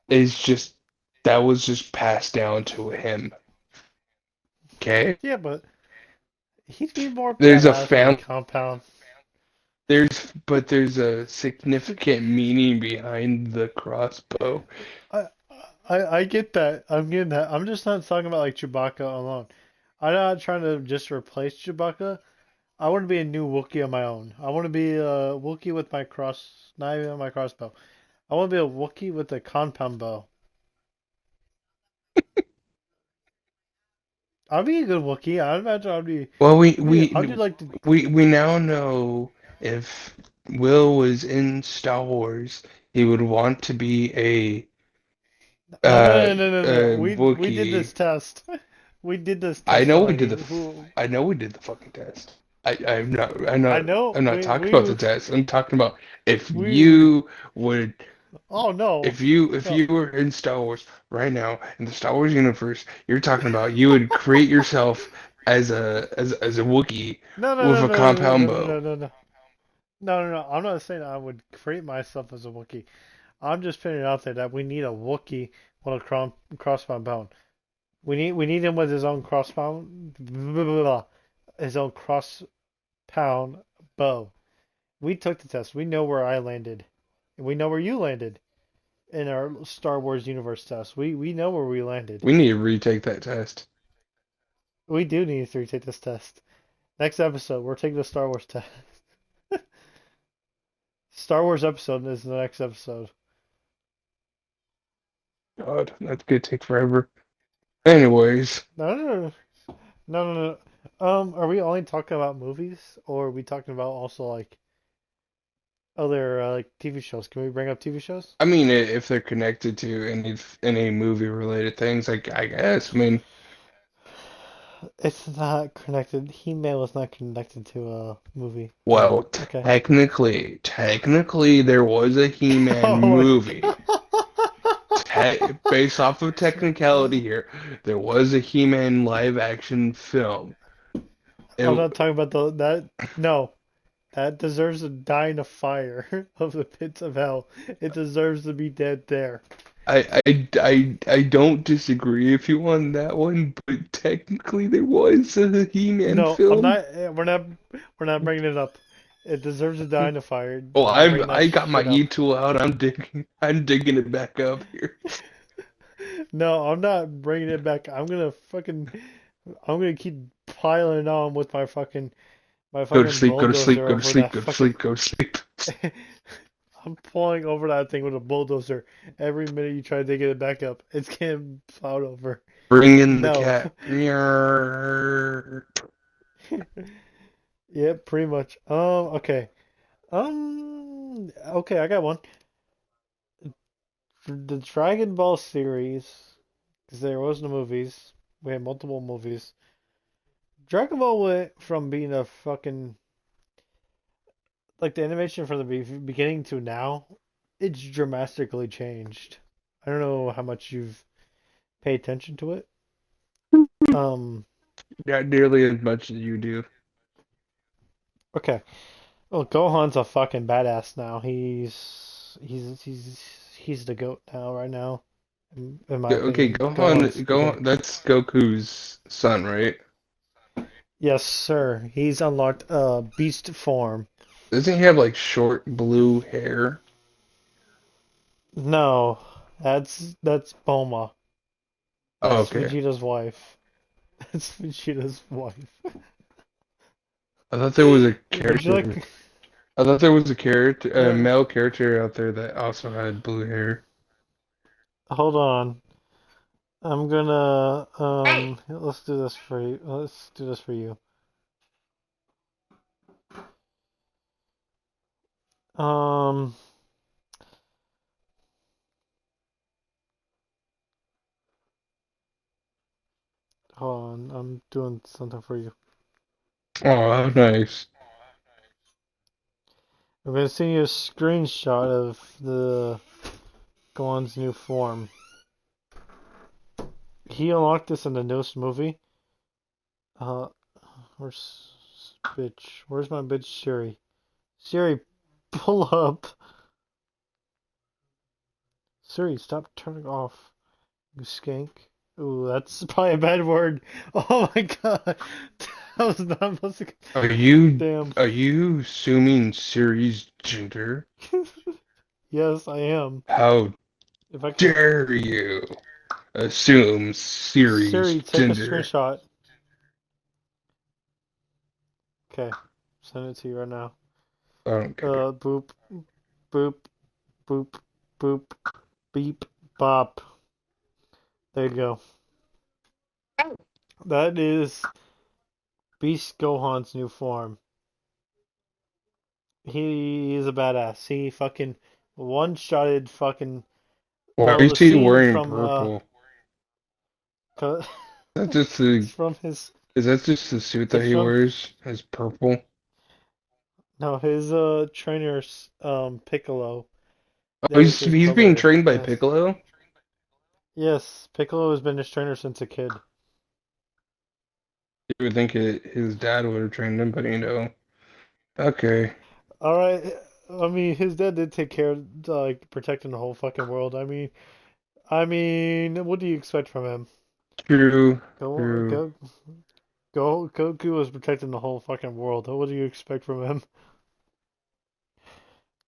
is just that was just passed down to him. Okay? Yeah, but he'd be more There's a badass with a fam compound. there's a significant meaning behind the crossbow. I, I get that. I'm getting that. I'm just not talking about like Chewbacca alone. I'm not trying to just replace Chewbacca. I want to be a new Wookiee on my own. I want to be a Wookiee with my not even my crossbow. I want to be a Wookiee with a compound bow. I'd be a good Wookiee. I imagine Well, I'd do like the, we now know if Will was in Star Wars, he would want to be no, no, no, no, no, no. a We did Wookiee. this test. We did this I test know we did already. Who I know we did the fucking test. I know I'm not talking about the test. I'm talking about if we you would oh no. if No. you were in Star Wars right now in the Star Wars universe, you're talking about you would create yourself as a Wookiee No, no, with no, a no, no, compound no, no, bow. no, no, no. No, no, no. I'm not saying I would create myself as a Wookiee. I'm just putting it out there that we need a Wookiee with a crossbow bone. We need him with his own crossbow, his own cross pound bow. We took the test. We know where I landed. And we know where you landed in our Star Wars universe test. We know where we landed. We need to retake that test. We do need to retake this test. Next episode, we're taking the Star Wars test. Star Wars episode is the next episode. God, that's gonna take forever. Anyways, No, no, no, no, no, no. Are we only talking about movies, or are we talking about also like other like TV shows? Can we bring up TV shows? I mean, if they're connected to any movie related things, I guess. I mean, It's not connected. He-Man was not connected to a movie. No. well, Okay. technically, there was a He-Man Oh my movie. Based off of technicality here, there was a He-Man live action film. I'm It, not talking about that. No, that deserves to die in a fire of the pits of hell. It deserves to be dead there. I don't disagree if you want that one, but technically there was a He-Man No, I'm film. not. We're not bringing it up. It deserves to die in a fire. Oh, I'm not bringing that I got my shit up. E-tool out. I'm digging it back up here. No, I'm not bringing it back. I'm gonna keep piling on with my Go to fucking sleep, go to sleep, bulldozer go to over sleep, that go to fucking. sleep, go to sleep. I'm pulling over that thing with a bulldozer every minute you try to get it back up. It's getting plowed over. Bring in the No. cat. Meow. Yep, pretty much. Okay. Okay, I got one. For the Dragon Ball series, because there was no movies. We had multiple movies. Dragon Ball went from being a fucking like the animation from the beginning to now, it's dramatically changed. I don't know how much you've paid attention to it. Um, Not nearly as much as you do. okay. Well, Gohan's a fucking badass now. He's the goat now, right now, in my Okay, opinion. Gohan's the goat. That's Goku's son, right? Yes, sir. He's unlocked beast form. Doesn't he have like short blue hair? No, that's Bulma. Oh, That's okay. Vegeta's wife. That's Vegeta's wife. I thought there was a Would you character. like? I thought there was a character, a Uh, male character out there that also had blue hair. hold on. I'm gonna let's do this for you. Let's do this for you. Um hold on, I'm doing something for you. Oh, how nice. I'm gonna send you a screenshot of the Gohan's new form. He unlocked this in the newest movie. Uh where's bitch? Where's my bitch Siri? Siri, pull up. Siri, stop turning off. You skank. Ooh, that's probably a bad word. Oh my god. That was not supposed to. Are you Damn. are you assuming Siri's gender? Yes, I am. How If I can. dare you assume Siri's Siri, take a gender? screenshot. Okay. Send it to you right now. I don't care. Boop, boop, boop, boop, beep, bop. There you go. That is Beast Gohan's new form. He is a badass. He fucking one-shotted fucking. Why Well, is the he scene wearing from purple? co- That's just it's the from his. is that just the suit that It's he from wears? Is purple? no his trainer's Piccolo. Oh, That was his he's being color. trained by Yes. Piccolo? Yes, Piccolo has been his trainer since a kid. You would think his dad would have trained him, but you know. Okay. All right. I mean, his dad did take care of like protecting the whole fucking world. I mean, what do you expect from him? True. Go, True. go, go. Goku was protecting the whole fucking world. What do you expect from him?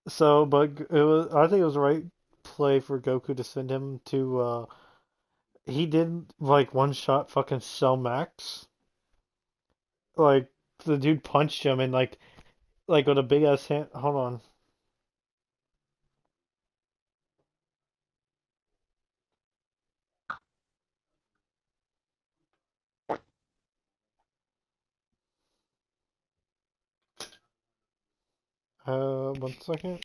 So, but it was. I think it was the right play for Goku to send him to. He did like one shot fucking Cell Max. Like the dude punched him and like with a big ass hand. Hold on. One second.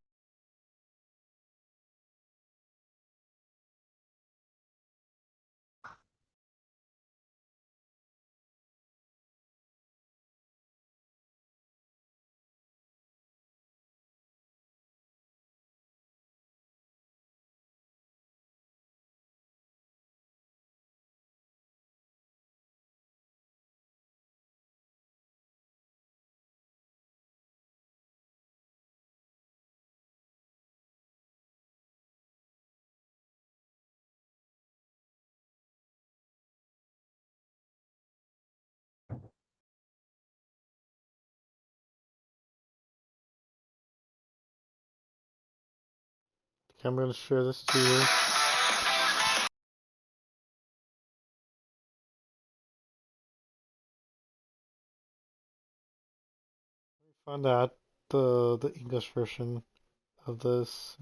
Okay, I'm gonna share this to you. Find out the English version of this.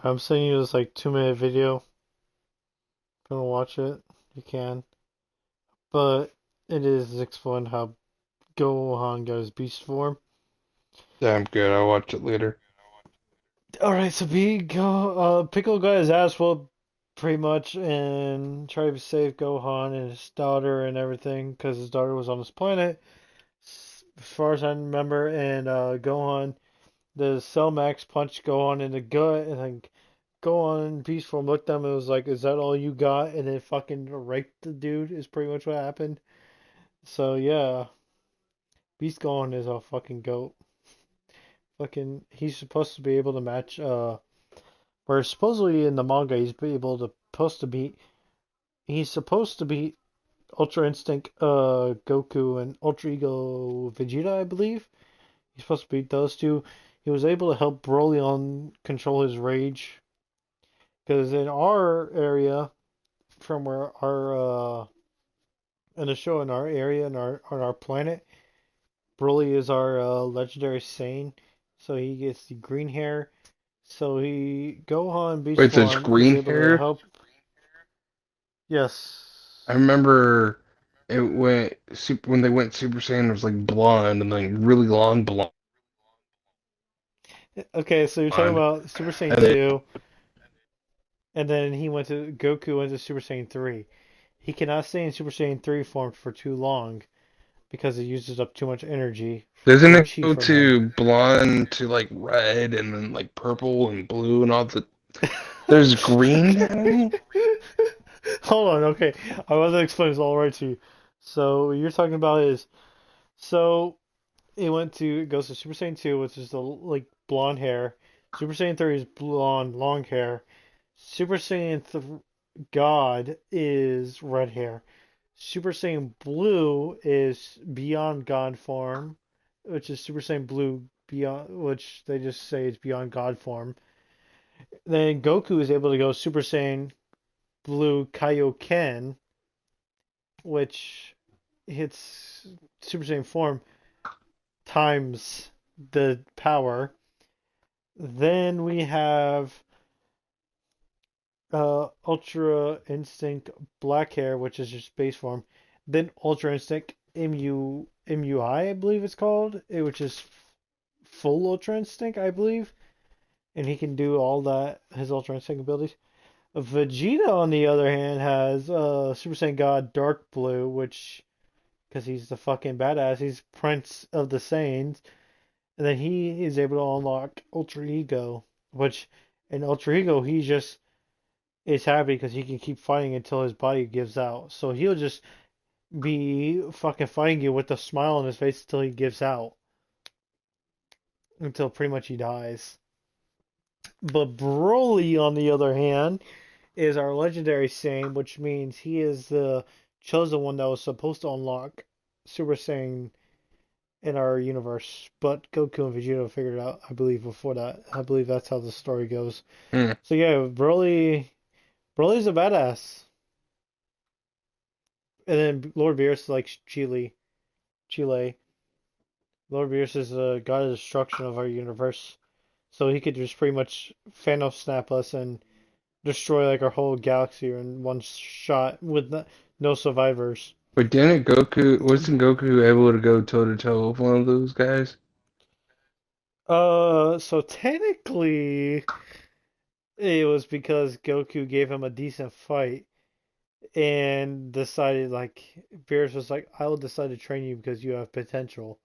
I'm sending you this like 2 minute video. If you want to watch it, you can. But it is explained how Gohan got his beast form. Yeah, I'm good. I'll watch it later. Alright, so Piccolo got his ass whooped pretty much and tried to save Gohan and his daughter and everything because his daughter was on this planet. As far as I remember, and Gohan, the Cell Max punched Gohan in the gut, and then Gohan in Beast form looked at him and was like, "Is that all you got?" And then fucking raped the dude. Is pretty much what happened. So yeah, Beast Gohan is a fucking goat. Fucking, he's supposed to be able to match. Where supposedly in the manga he's supposed to beat Ultra Instinct Goku and Ultra Ego Vegeta, I believe. He's supposed to beat those two. He was able to help Broly control his rage. Because in our area, from where in the show, in our area, on our planet, Broly is our legendary Saiyan. So he gets the green hair. So Gohan Beast Wait, there's Form is green able to hair? help. I Yes. remember it went super when they went Super Saiyan, it was like blonde and like really long Okay, so you're talking blonde. about Super Saiyan And then 2, and then Goku went to Super Saiyan 3. He cannot stay in Super Saiyan 3 form for too long because it uses up too much energy doesn't and it chi go from him. to blonde to like red and then like purple and blue and all the there's green now? Hold on, okay. I want to explain this all right to you. So what you're talking about is so it goes to Super Saiyan 2, which is the like blonde hair. Super Saiyan 3 is blonde, long hair. Super Saiyan God is red hair. Super Saiyan Blue is Beyond God form, which is Super Saiyan Blue beyond, which they just say is Beyond God form. Then Goku is able to go Super Saiyan Blue Kaioken, which hits Super Saiyan form times the power. Then we have Ultra Instinct Black Hair, which is just base form. Then Ultra Instinct MUI, I believe it's called, which is full Ultra Instinct, I believe. And he can do all that, his Ultra Instinct abilities. Vegeta, on the other hand, has Super Saiyan God Dark Blue, which, because he's the fucking badass, he's Prince of the Saiyans. And then he is able to unlock Ultra Ego, which in Ultra Ego, he just is happy because he can keep fighting until his body gives out. So he'll just be fucking fighting you with a smile on his face until he gives out, until pretty much he dies. But Broly, on the other hand, is our legendary Saiyan, which means he is the chosen one that was supposed to unlock Super Saiyan in our universe. But Goku and Vegeta figured it out, I believe, before that. I believe that's how the story goes. Hmm. So yeah, Broly's a badass. And then Lord Beerus likes Chile. Lord Beerus is the god of destruction of our universe. So he could just pretty much Thanos snap us and destroy like our whole galaxy in one shot with no survivors. But didn't Goku wasn't Goku able to go toe to toe with one of those guys? So technically it was because Goku gave him a decent fight and decided like Beerus was like, I will decide to train you because you have potential.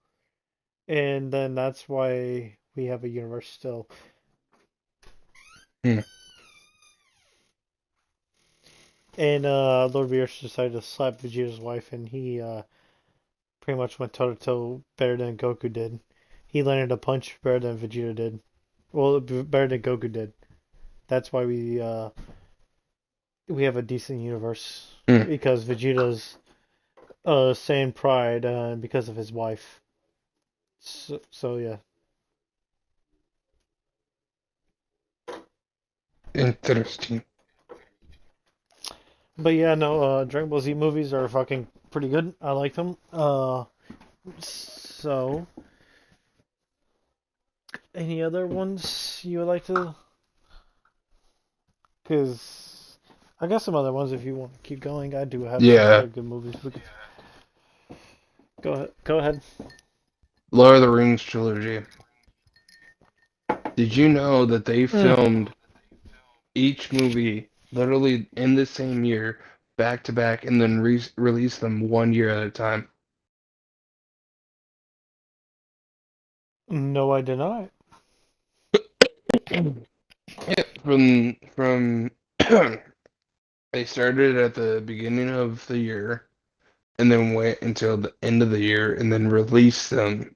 And then that's why we have a universe still. Hmm. And Lord Beerus decided to slap Vegeta's wife, and he pretty much went toe to toe better than Goku did. He landed a punch better than Vegeta did. Well, better than Goku did. That's why we have a decent universe Hmm. because Vegeta's Saiyan pride because of his wife. So yeah. Interesting. But yeah, no, Dragon Ball Z movies are fucking pretty good. I like them. So any other ones you would like to Because I got some other ones if you want to keep going. I do have some Yeah, other good movies. We could go ahead. Go ahead. Lord of the Rings trilogy. Did you know that they Mm. filmed each movie literally in the same year, back to back, and then released them 1 year at a time? No, I did not. Yeah, from they started at the beginning of the year and then wait until the end of the year and then release them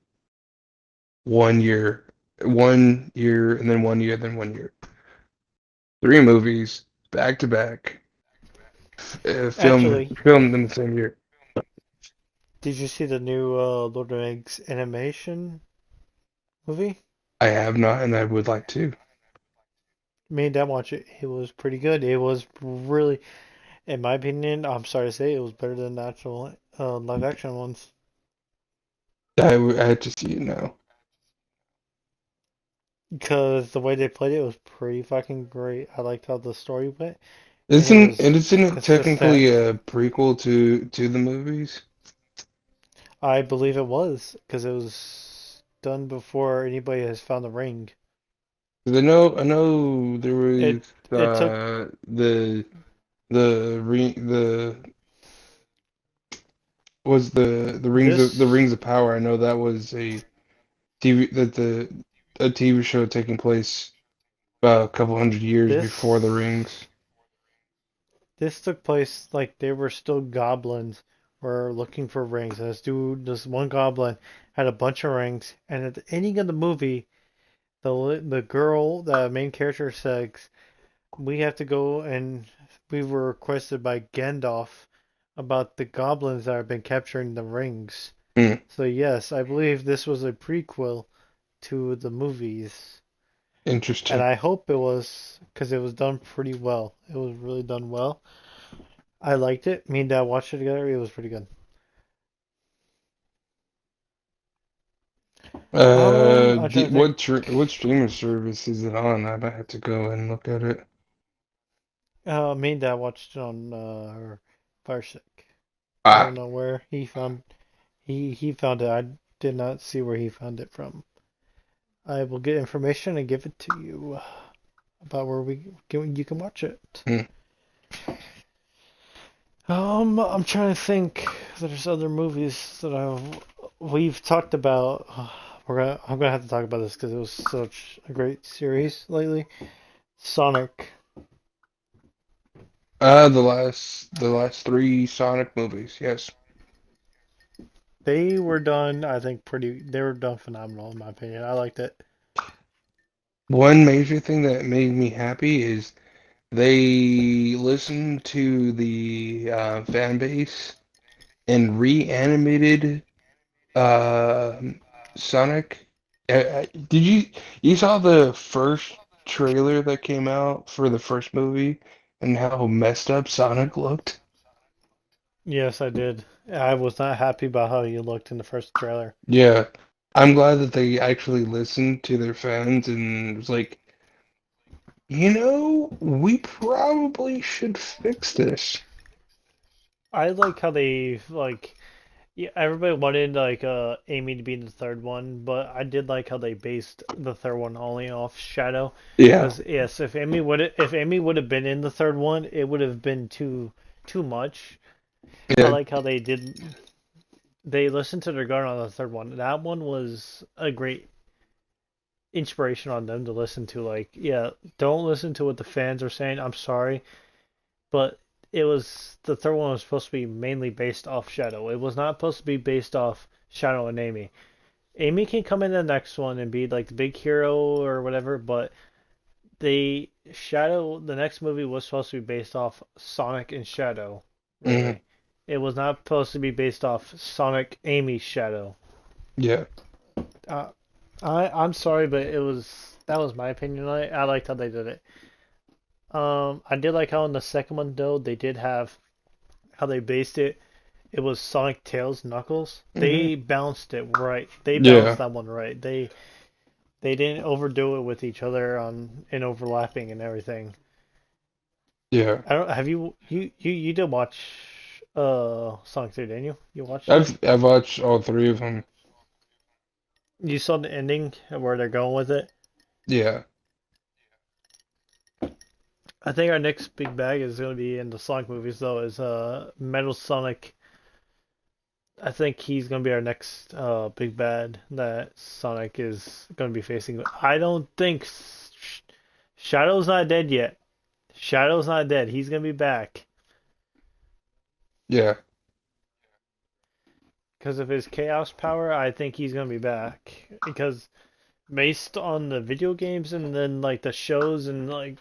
1 year, 1 year, and then 1 year, then 1 year. Three movies back to back, Actually, filmed in the same year. did you see the new Lord of the Rings animation movie? I have not, and I would like to. Me and Dad watched it. It was pretty good. It was really, in my opinion, I'm sorry to say, it was better than the actual live action ones. I had to see it now. Because the way they played it was pretty fucking great. I liked how the story went, and it was Isn't it it's the set. technically a prequel to the movies? I believe it was because it was done before anybody has found the ring. 'Cause I know there was It took the was the this Rings of Power. I know that was TV that the a TV show taking place about a couple hundred years before the this Rings. this took place like they were still goblins were looking for rings. And this one goblin had a bunch of rings, and at the ending of the movie, the girl, the main character says, "We have to go and we were requested by Gandalf about the goblins that have been capturing the rings." Hmm, So yes, I believe this was a prequel to the movies. And interesting. I hope it was because it was done pretty well. It was really done well. I liked it. Me and Dad watched it together. It was pretty good. I'm trying to think. What streaming service is it on? I might have to go and look at it. Me and Dad watched it on our Fire Stick. I don't Ah, know where he found it. I did not see where he found it from. I will get information and give it to you about where you can watch it. hmm. I'm trying to think. There's other movies that we've talked about. I'm gonna have to talk about this because it was such a great series lately. Sonic. The last three Sonic movies. Yes. They were done, I think, pretty. They were done phenomenal in my opinion. I liked it. One major thing that made me happy is they listened to the fan base and reanimated uh, Sonic. Did you saw the first trailer that came out for the first movie and how messed up Sonic looked? Yes, I did. I was not happy about how he looked in the first trailer. Yeah, I'm glad that they actually listened to their fans and was like, we probably should fix this. I like how they like. Yeah, everybody wanted like Amy to be in the third one, but I did like how they based the third one only off Shadow. Yeah, Because yes, if Amy would have been in the third one, it would have been too much. I yeah. like how they listened to their gut on the third one. That one was a great inspiration on them to listen to. Like, yeah, don't listen to what the fans are saying. I'm sorry, but the third one was supposed to be mainly based off Shadow. It was not supposed to be based off Shadow and Amy. Amy can come in the next one and be like the big hero or whatever, but the next movie was supposed to be based off Sonic and Shadow, Mhm. really. It was not supposed to be based off Sonic Amy Shadow. Yeah. Uh, I'm sorry, but that was my opinion on it. I liked how they did it. I did like how in the second one though they did have how they based it. It was Sonic Tails Knuckles. Hmm. They balanced it right. They balanced Yeah. that one right. They didn't overdo it with each other on and overlapping and everything. Yeah. I don't have you did watch Sonic 3, didn't you? You watched it? I've watched all three of them. You saw the ending and where they're going with it? Yeah. I think our next big bag is going to be in the Sonic movies, though, is Metal Sonic. I think he's going to be our next big bad that Sonic is going to be facing. I don't think Shadow's not dead yet. Shadow's not dead. He's going to be back Yeah. because of his chaos power. I think he's going to be back because based on the video games and then like the shows and like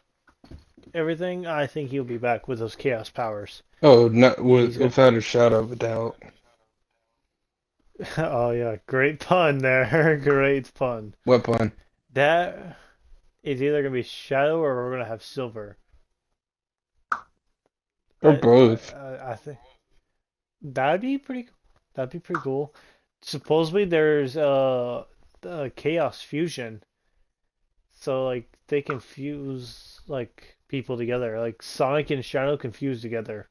everything, I think he'll be back with those chaos powers. Oh, not He's got. without a shadow of a doubt. Oh yeah, great pun there. Great pun. What pun? That is either gonna be Shadow or we're gonna have Silver. Or I both. I think that'd be pretty. That'd be pretty cool. Supposedly there's Chaos Fusion, so like they can fuse like people together. Like Sonic and Shadow can fuse together.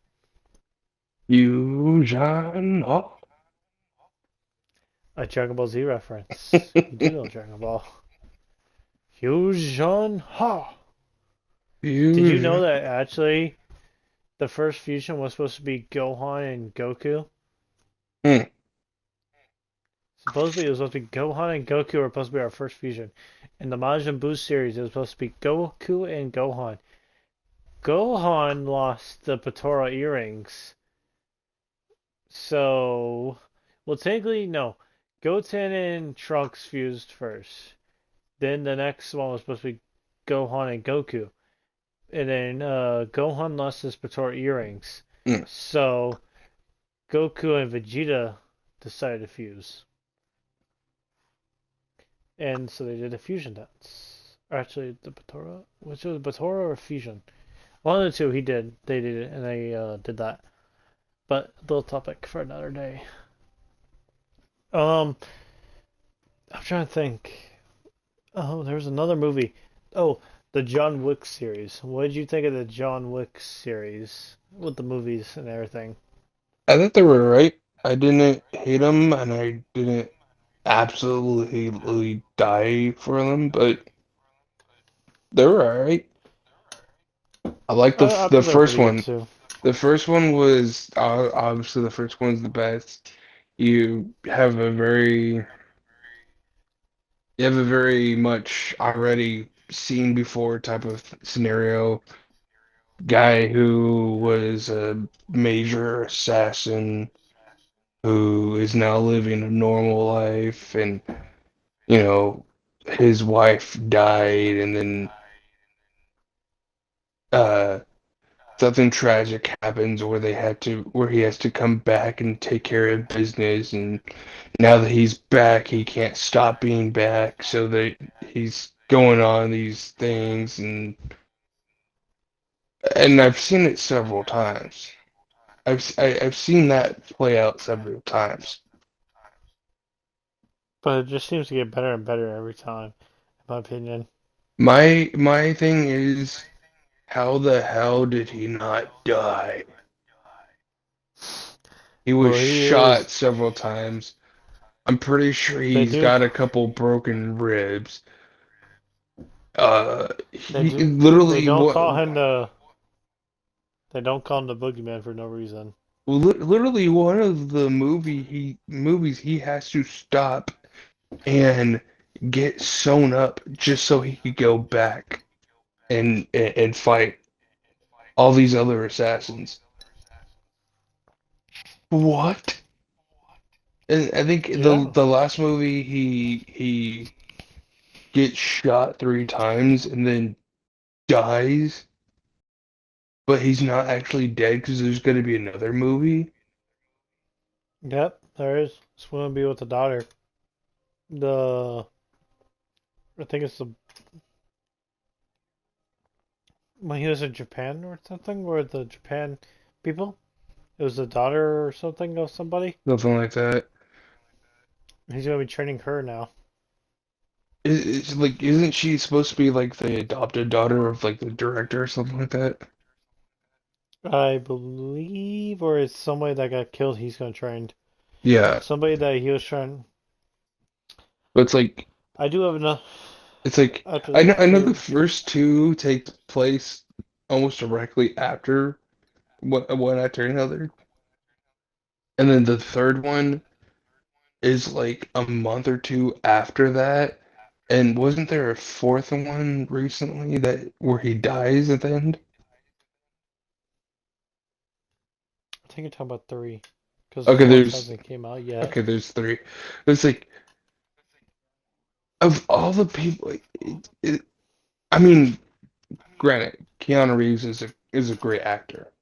Fusion. Oh. A Dragon Ball Z reference. You do know Dragon Ball. Fusion Ha! Did you know Fusion. that actually the first fusion was supposed to be Gohan and Goku? Hmm. Supposedly it was supposed to be Gohan and Goku were supposed to be our first fusion. In the Majin Buu series, it was supposed to be Goku and Gohan. Gohan lost the Patora earrings. So, well, technically, no. Goten and Trunks fused first. Then the next one was supposed to be Gohan and Goku. And then Gohan lost his Patora earrings. Hmm. So Goku and Vegeta decided to fuse. And so they did a fusion dance. Or actually, the Patora? Which was Patora or Fusion? One of the two he did. They did it, and they did that. But a little topic for another day. Um, I'm trying to think. Oh, there was another movie. Oh, the John Wick series. What did you think of the John Wick series with the movies and everything? I thought they were right. I didn't hate them, and I didn't absolutely die for them, but they were alright. I like I the thought they were first pretty good one. too. The first one was obviously the first one's the best. You have a very you have a very much already seen before type of scenario. Guy who was a major assassin who is now living a normal life, and you know his wife died, and then uh something tragic happens where where he has to come back and take care of business, and now that he's back he can't stop being back, so that he's going on these things, and I've seen it several times. I've seen that play out several times. But it just seems to get better and better every time, in my opinion. My thing is, how the hell did he not die? He was Well, he is. shot several times. I'm pretty sure They he's do. got a couple broken ribs. They He do. They literally don't what call him the. They don't call him the boogeyman for no reason. literally one of the movies he has to stop and get sewn up just so he could go back and fight all these other assassins. What? And I think Yeah. the last movie he gets shot three times and then dies, but he's not actually dead because there's going to be another movie. Yep. There is. It's going to be with the daughter. The. I think it's the. When he was in Japan or something, or the Japan people. It was the daughter or something of somebody. Something like that. He's going to be training her now. It's like, isn't she supposed to be like the adopted daughter of like the director or something like that? I believe, or it's somebody that got killed. He's gonna try and Yeah, somebody that he was trying. but it's like I do have enough it's like after I know the the first two take place almost directly after one after another, and then the third one is like a month or two after that. And wasn't there a fourth one recently that where he dies at the end? I think you're talking about three, because Okay, fourth there's hasn't came out yet. okay, there's three. It's like of all the people, I mean, granted, Keanu Reeves is a great actor.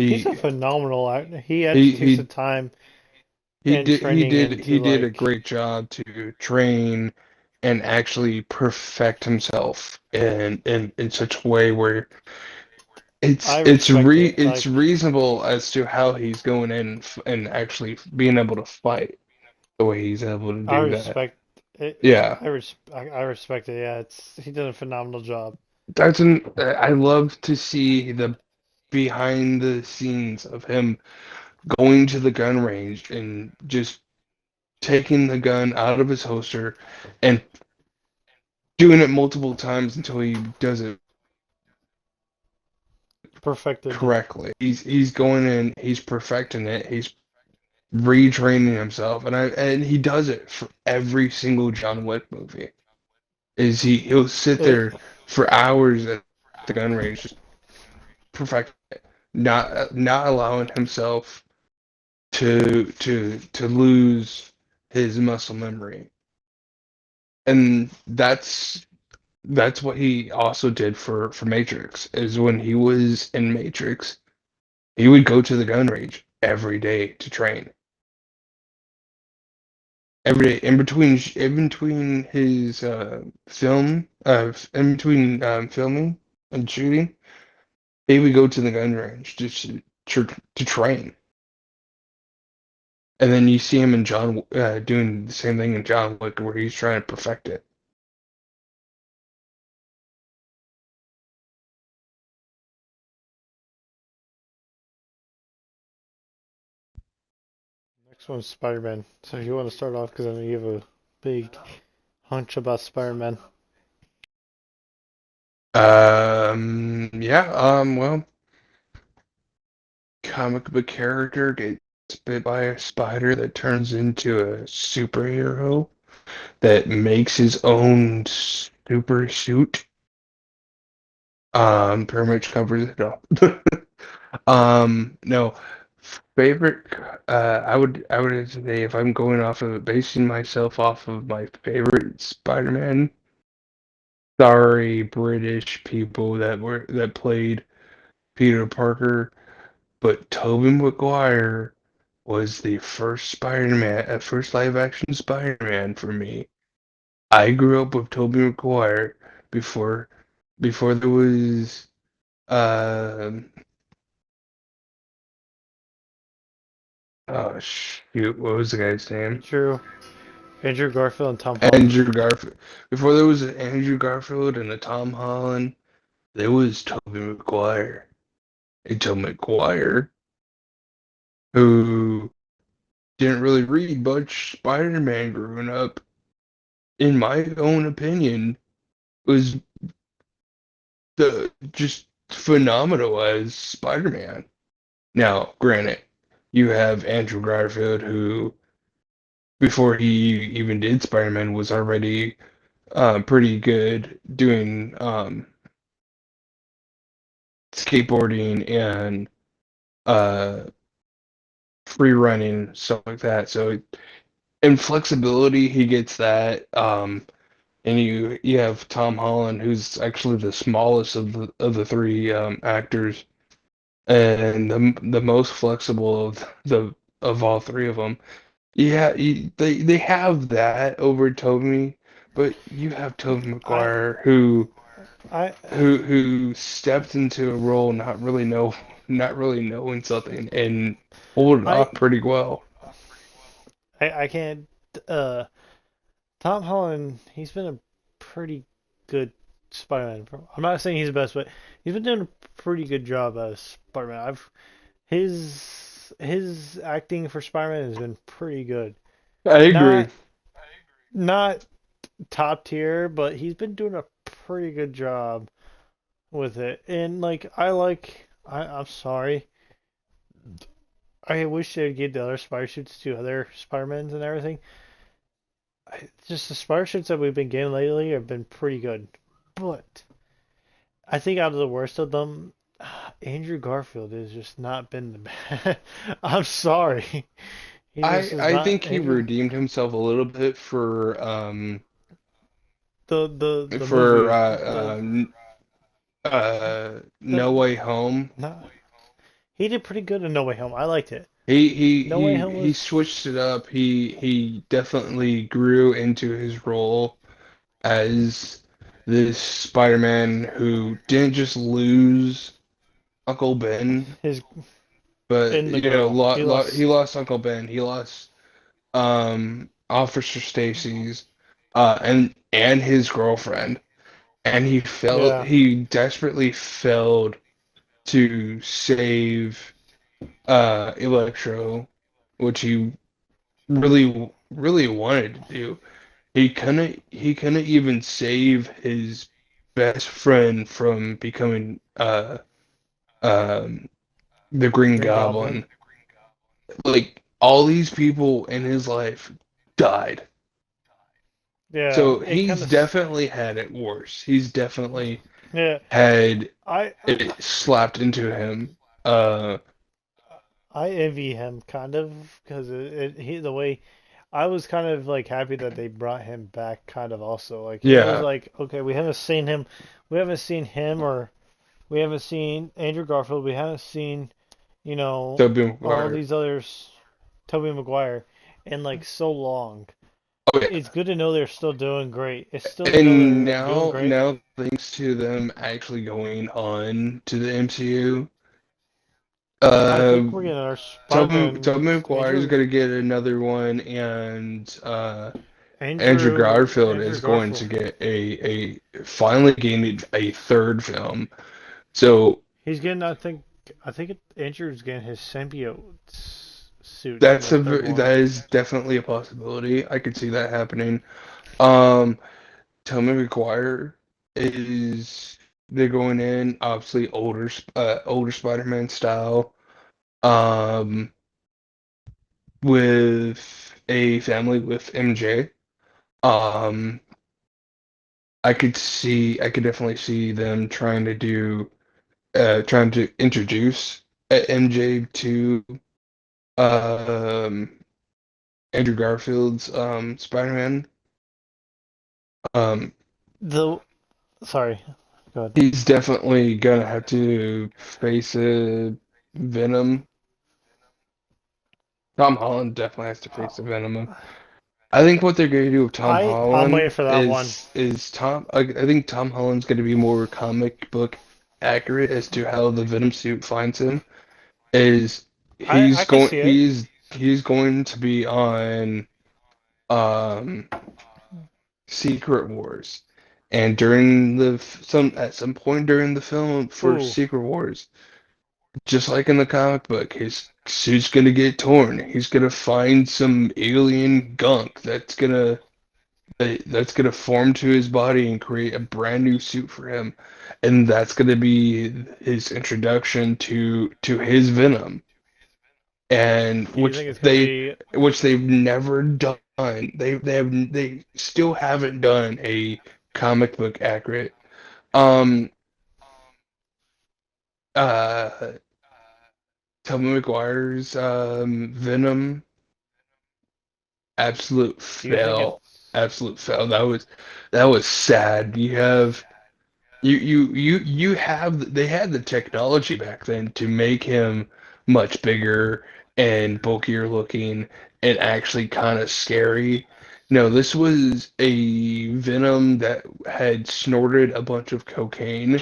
He's a He phenomenal actor. He he actually takes the he time he and did he training did into he did a like. great job to train and actually perfect himself in such a way where I respect it. it's Like reasonable as to how he's going in and actually being able to fight the way he's able to I do that. respect it. Yeah, I respect it. Yeah, it's he did a phenomenal job. I love to see the behind the scenes of him going to the gun range and just taking the gun out of his holster and doing it multiple times until he does it Perfected. correctly. He's going in, he's perfecting it, he's retraining himself, and he does it for every single John Wick movie. He'll sit It, there for hours at the gun range, just perfect it, not allowing himself to lose his muscle memory, and that's what he also did for Matrix. Is when he was in Matrix, he would go to the gun range every day to train. Every day in between his in between filming and shooting, he would go to the gun range just to train. And then you see him in John doing the same thing in John Wick, where he's trying to perfect it. next one's Spider-Man. So if you want to start off, because I know you have a big hunch about Spider-Man. Yeah, well, comic book character gets bit by a spider that turns into a superhero that makes his own super suit. Pretty much covers it all. No, favorite. I would say if I'm going off of basing myself off of my favorite Spider-Man. Sorry, British people that played Peter Parker, but Tobey Maguire was the first Spider-Man, first live-action Spider-Man for me. I grew up with Tobey Maguire before before there was um oh shoot, what was the guy's name? Andrew, Andrew Garfield and Tom Holland. Andrew Garfield. Before there was an Andrew Garfield and a Tom Holland, there was Tobey Maguire. And Tobey Maguire, who didn't really read much Spider-Man growing up, in my own opinion, was the just phenomenal as Spider-Man. Now, granted, you have Andrew Garfield, who before he even did Spider-Man was already pretty good doing skateboarding and uh, free running stuff like that. So in flexibility, he gets that. And you have Tom Holland, who's actually the smallest of the three actors, and the most flexible of all three of them. Yeah, they have that over Tobey, but you have Tobey I Maguire I who stepped into a role not really knowing something and pulled it I off pretty well. I can't. Uh, Tom Holland. He's been a pretty good Spider-Man. I'm not saying he's the best, but he's been doing a pretty good job as Spider-Man. I've his acting for Spider-Man has been pretty good. I agree. Not top tier, but he's been doing a pretty good job with it. And I'm sorry. I wish they'd give the other spider suits to other Spider-Mans and everything. Just the spider suits that we've been getting lately have been pretty good. But I think out of the worst of them, Andrew Garfield has just not been the best. I'm sorry. He just is I not think he Andrew. redeemed himself a little bit The for movie No the Way Home. no, he did pretty good in No Way Home. I liked it. No Way Home He was switched it up. He definitely grew into his role as this Spider-Man who didn't just lose Uncle Ben, his but in the girl. He he lost. lost Uncle Ben. He lost Officer Stacy's and his girlfriend, and Yeah, he desperately failed to save Electro, which he really wanted to do. He couldn't even save his best friend from becoming um the Green Green Goblin. Goblin. Like all these people in his life died. Yeah, So it kind he's of. definitely had it worse. He's definitely Yeah, had I it slapped into him. Uh, I envy him kind of because he the way I was kind of like happy that they brought him back kind of also like it was yeah, like okay we haven't seen him or we haven't seen Andrew Garfield we haven't seen Tobey all Maguire. these others Tobey Maguire in like so long. Oh yeah, It's good to know they're still doing great. It's still to know and they're doing great. now thanks to them actually going on to the MCU, I uh, think we're getting our Spider-Man Tobey Maguire is Andrew gonna get another one, and Andrew Andrew Garfield Andrew is going Garfield. to get finally getting a third film. So He's getting. I think Andrew's getting his symbiote suit in the third one. that is definitely a possibility. I could see that happening. Um, Tobey Maguire is they're going in obviously older Spider-Man style. Um, with a family with MJ. Um, I could definitely see them trying to introduce MJ to um Andrew Garfield's Spider-Man. Um, The sorry, go ahead. he's definitely gonna have to face a Venom. Tom Holland definitely has to face a Venom. I think what they're going to do with Tom I'm waiting Holland for that one. I think Tom Holland's going to be more comic book accurate as to how the Venom suit finds him. Is I can see it. he's going to be on um Secret Wars, and during some at some point during the film for Ooh, Secret Wars, just like in the comic book, his suit's going to get torn. He's going to find some alien gunk that's gonna form to his body and create a brand new suit for him, and that's gonna be his introduction to his Venom, and do you think it's gonna be? which they've never done. They still haven't done a comic book accurate. Um, uh, Tobey Maguire's Venom, absolute Do you think fail, it's? absolute fail. That was sad. You have. You have they had the technology back then to make him much bigger and bulkier looking and actually kind of scary. No, this was a Venom that had snorted a bunch of cocaine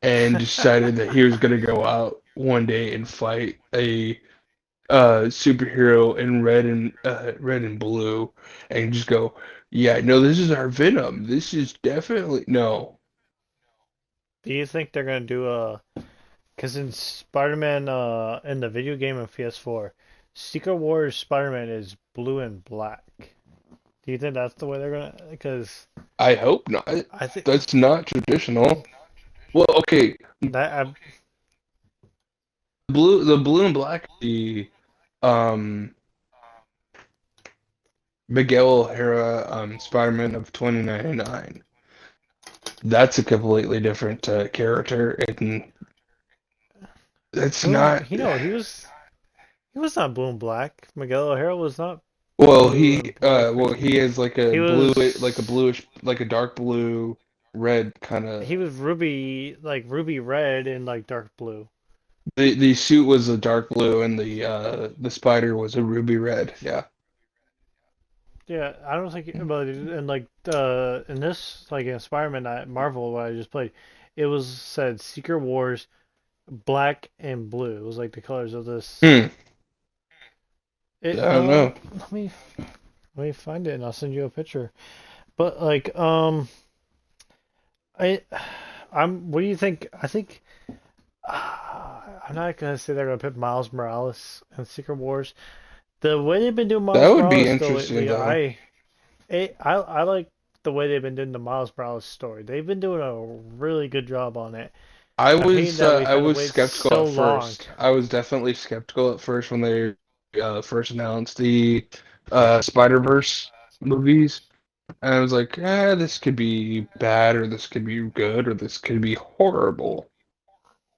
and decided that he was going to go out one day and fight a superhero in red and blue and just go, yeah, no, this is our Venom. This is definitely no. Do you think they're gonna do a? Because in Spider-Man, in the video game of PS4, Secret Wars Spider-Man is blue and black. Do you think that's the way they're gonna? Because I hope not. I think That's not traditional. Well, okay, that I, the blue and black, the um Miguel O'Hara Spider-Man of 2099. That's a completely different character, and it's who not. he was not blue and black. Miguel O'Hara was not Well, blue and black. he has like He a blue, like a was bluish, like a dark blue, red kind of. he was ruby red and like dark blue. The suit was a dark blue, and the spider was a ruby red. Yeah. Yeah, I don't think, but and like in this like in Spider-Man Marvel what I just played, it was said Secret Wars black and blue. It was like the colors of this. Hmm. I It don't know. let me find it and I'll send you a picture. But like I I'm what do you think? I think I'm not gonna say they're gonna put Miles Morales in Secret Wars. The way they've been doing That Miles would be Morales though interesting, lately, though. I like the way they've been doing the Miles Morales story. They've been doing a really good job on it. I'm hating that we've I had to was wait skeptical so at long. first. I was definitely skeptical at first when they first announced the Spider-Verse movies. And I was like, this could be bad, or this could be good, or this could be horrible.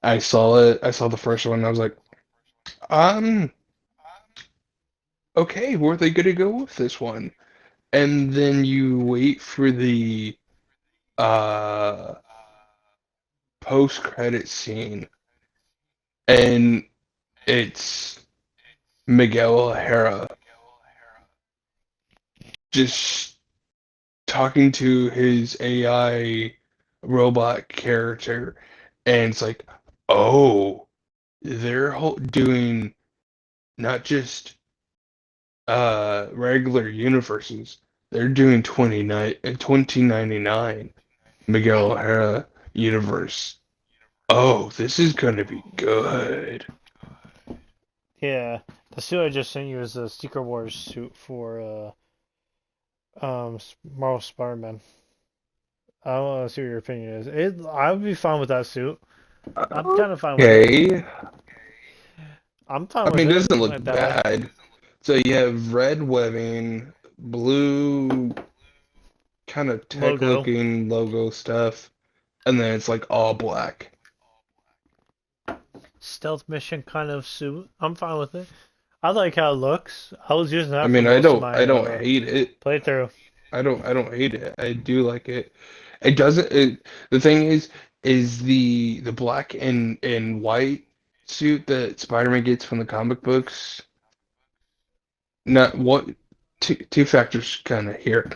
I saw it. I saw the first one, and I was like, um, okay, where are they gonna go with this one? And then you wait for the uh post-credit scene, and it's Miguel O'Hara just talking to his AI robot character, and it's like, oh, they're doing not just regular universes, they're doing 2099 Miguel O'Hara universe. Oh, this is gonna be good. Yeah, the suit I just sent you is a Secret Wars suit for Marvel Spider-Man. I want to see what your opinion is. I would be fine with that suit. I'm kind of fine with it. Okay. I'm fine I with mean, it it doesn't look like that way. bad. So you have red webbing, blue kind of tech Logo, looking logo stuff, and then it's like all black. stealth mission kind of suit. I'm fine with it. I like how it looks. I was using I that for mean, most of I my don't hate it. playthrough. I don't hate it. I do like it. It doesn't the thing is the black and white suit that Spider-Man gets from the comic books. Not what two factors kind of here.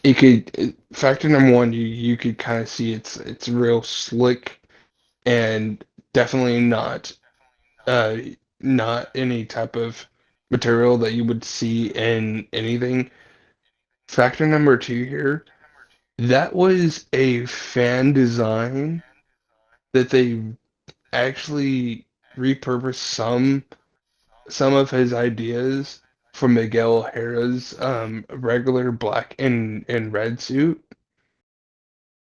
You could factor number one, you could kind of see it's real slick and definitely uh not any type of material that you would see in anything. Factor number two here, that was a fan design that they actually repurposed some of his ideas from Miguel O'Hara's regular black and red suit.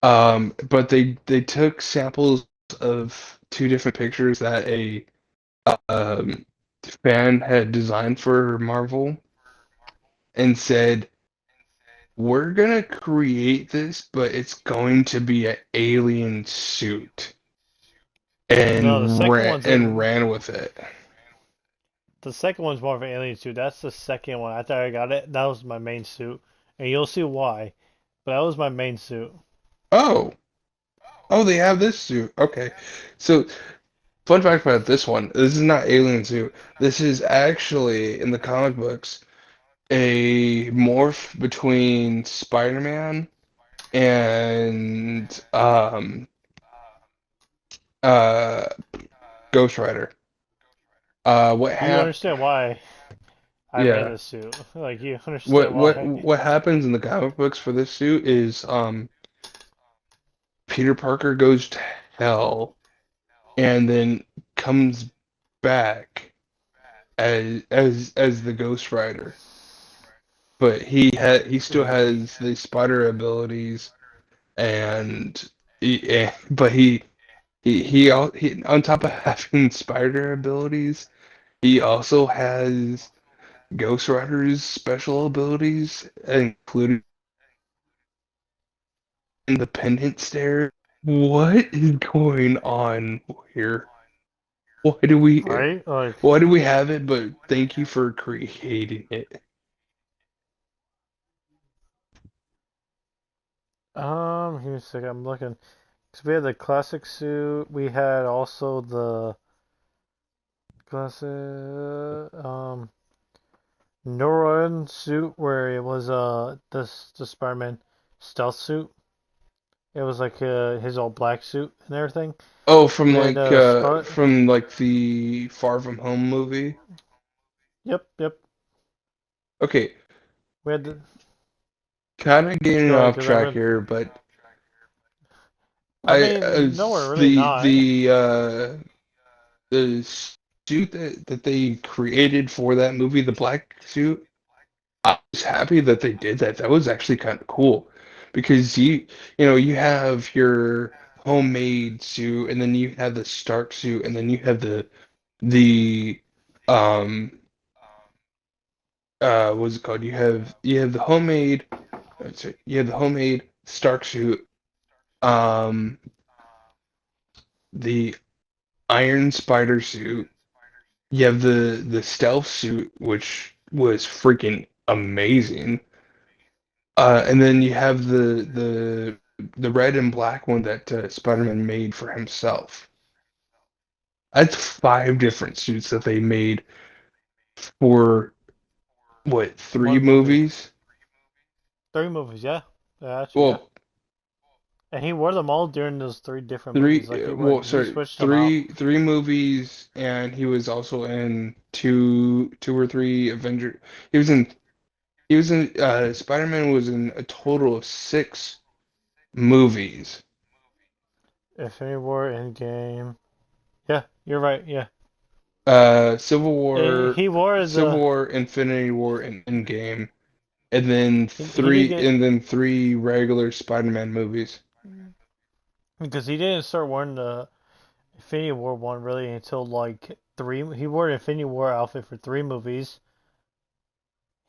But they took samples of two different pictures that a um, fan had designed for Marvel and said, "We're gonna create this, but it's going to be an alien suit," No, and ran with it. the second one's more of an alien suit. That's the second one. I thought I got it. That was my main suit, and you'll see why. But that was my main suit. Oh, oh, they have this suit. Okay, so fun fact about this one: this is not alien suit. This is actually in the comic books a morph between Spider-Man and uh Ghost Rider. What You hap understand why I made Yeah. this suit? Like you understand why? What happens in the comic books for this suit is Peter Parker goes to hell and then comes back as the Ghost Rider, but he still Yeah. has the spider abilities, and but he on top of having spider abilities, he also has Ghost Rider's special abilities, including the pendant stare. What is going on here? Why do we Right? Like, why do we have it? But thank you for creating it. give me a second. I'm looking. Cause we had the classic suit. We had also the classic Neuron suit where it was the Spider-Man stealth suit. It was like his all black suit and everything. Oh, We had Scarlet. from like the Far From Home movie. Yep, yep. Okay, We had the kind of getting go ahead, off cause I track read. here, but I mean, no, we're really not. the suit that they created for that movie, the black suit. I was happy that they did that. That was actually kind of cool because you have your homemade suit, and then you have the Stark suit, and then you have the um what's it called? You have the homemade sorry, you have the homemade Stark suit, um the Iron Spider suit. You have the stealth suit, which was freaking amazing. And then you have the red and black one that Spider-Man made for himself. That's five different suits that they made for what, three One movie, movies? 3 movies. Yeah, yeah, actually, yeah. Well, And he wore them all during those 3 different three. movies. Like he Sorry, switched them out. three movies, and he was also in two or three Avenger. He was in. He was in. Spider-Man was in a total of six movies. Infinity War, Endgame. Yeah, you're right. Yeah, Civil War, he wore Civil the. War, Infinity War, and Endgame, and then He did get three regular Spider-Man movies. because he didn't start wearing the Infinity War one really until like three. He wore the Infinity War outfit for 3 movies.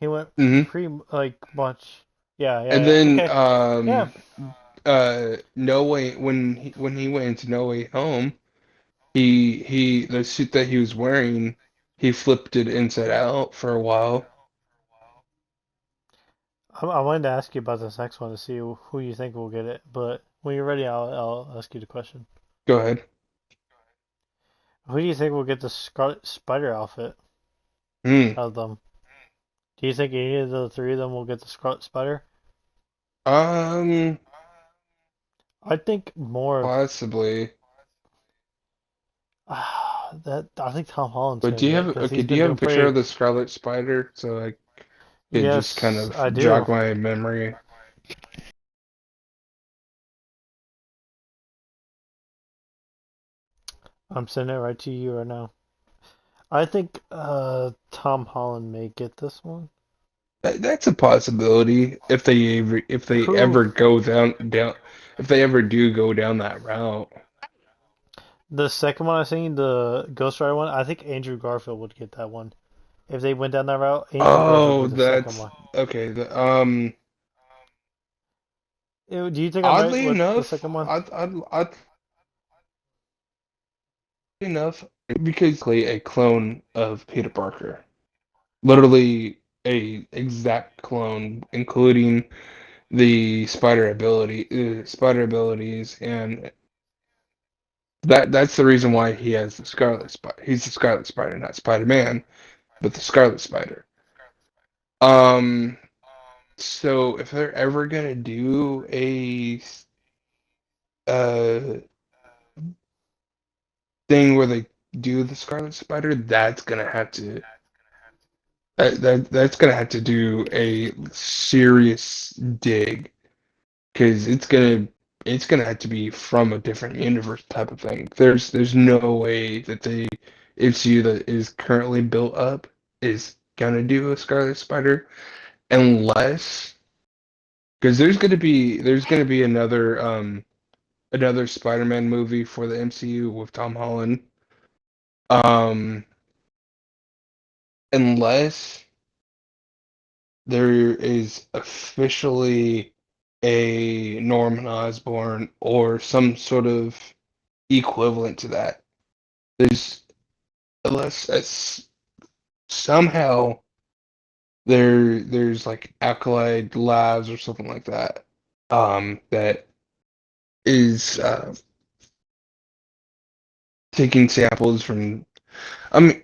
He went Hmm. pretty like much. Yeah, yeah, And yeah. then Okay. Yeah. No Way when he went into No Way Home, he the suit that he was wearing, he flipped it inside out for a while. I wanted to ask you about this next one to see who you think will get it, but when you're ready, I'll ask you the question. Go ahead. Who do you think will get the Scarlet Spider outfit Hmm. out of them? Do you think any of the 3 of them will get the Scarlet Spider? Um, I think more of Possibly. that. I think Tom Holland's But gonna get it because he's do you been have a doing picture of pretty. the Scarlet Spider so I could just kind Yes, of I jog do. my memory? I'm sending it right to you right now. I think Tom Holland may get this one. That's a possibility if they Who ever go down if they ever do go down that route. the second one I seen, the Ghost Rider one, I think Andrew Garfield would get that one. If they went down that route, Andrew Garfield Oh, would get the second that's one. okay. Do you think I'm right Oddly with the enough, second one? oddly enough, because a clone of Peter Parker, literally a exact clone, including the spider abilities, and that's the reason why he has the Scarlet Spider. He's the Scarlet Spider, not Spider-Man, but the Scarlet Spider. Um, so if they're ever gonna do a uh thing where they do the Scarlet Spider, that's gonna have to do a serious dig because it's gonna it's gonna have to be from a different universe type of thing. There's no way that the MCU that is currently built up is gonna do a Scarlet Spider unless because there's gonna be another Spider-Man movie for the MCU with Tom Holland. Um, unless there is officially a Norman Osborn or some sort of equivalent to that. There's unless it's somehow there's like Alkaloid Labs or something like that. That is taking samples from. I mean,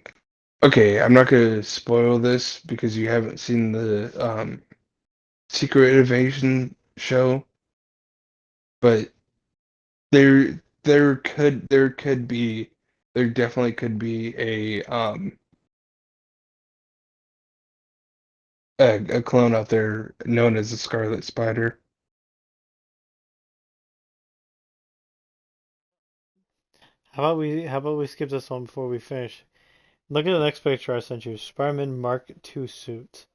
okay, I'm not gonna spoil this because you haven't seen the Secret Invasion show, but there definitely could be a clone out there known as the Scarlet Spider. How about we skip this one before we finish? Look at the next picture I sent you. Spider-Man Mark II suit.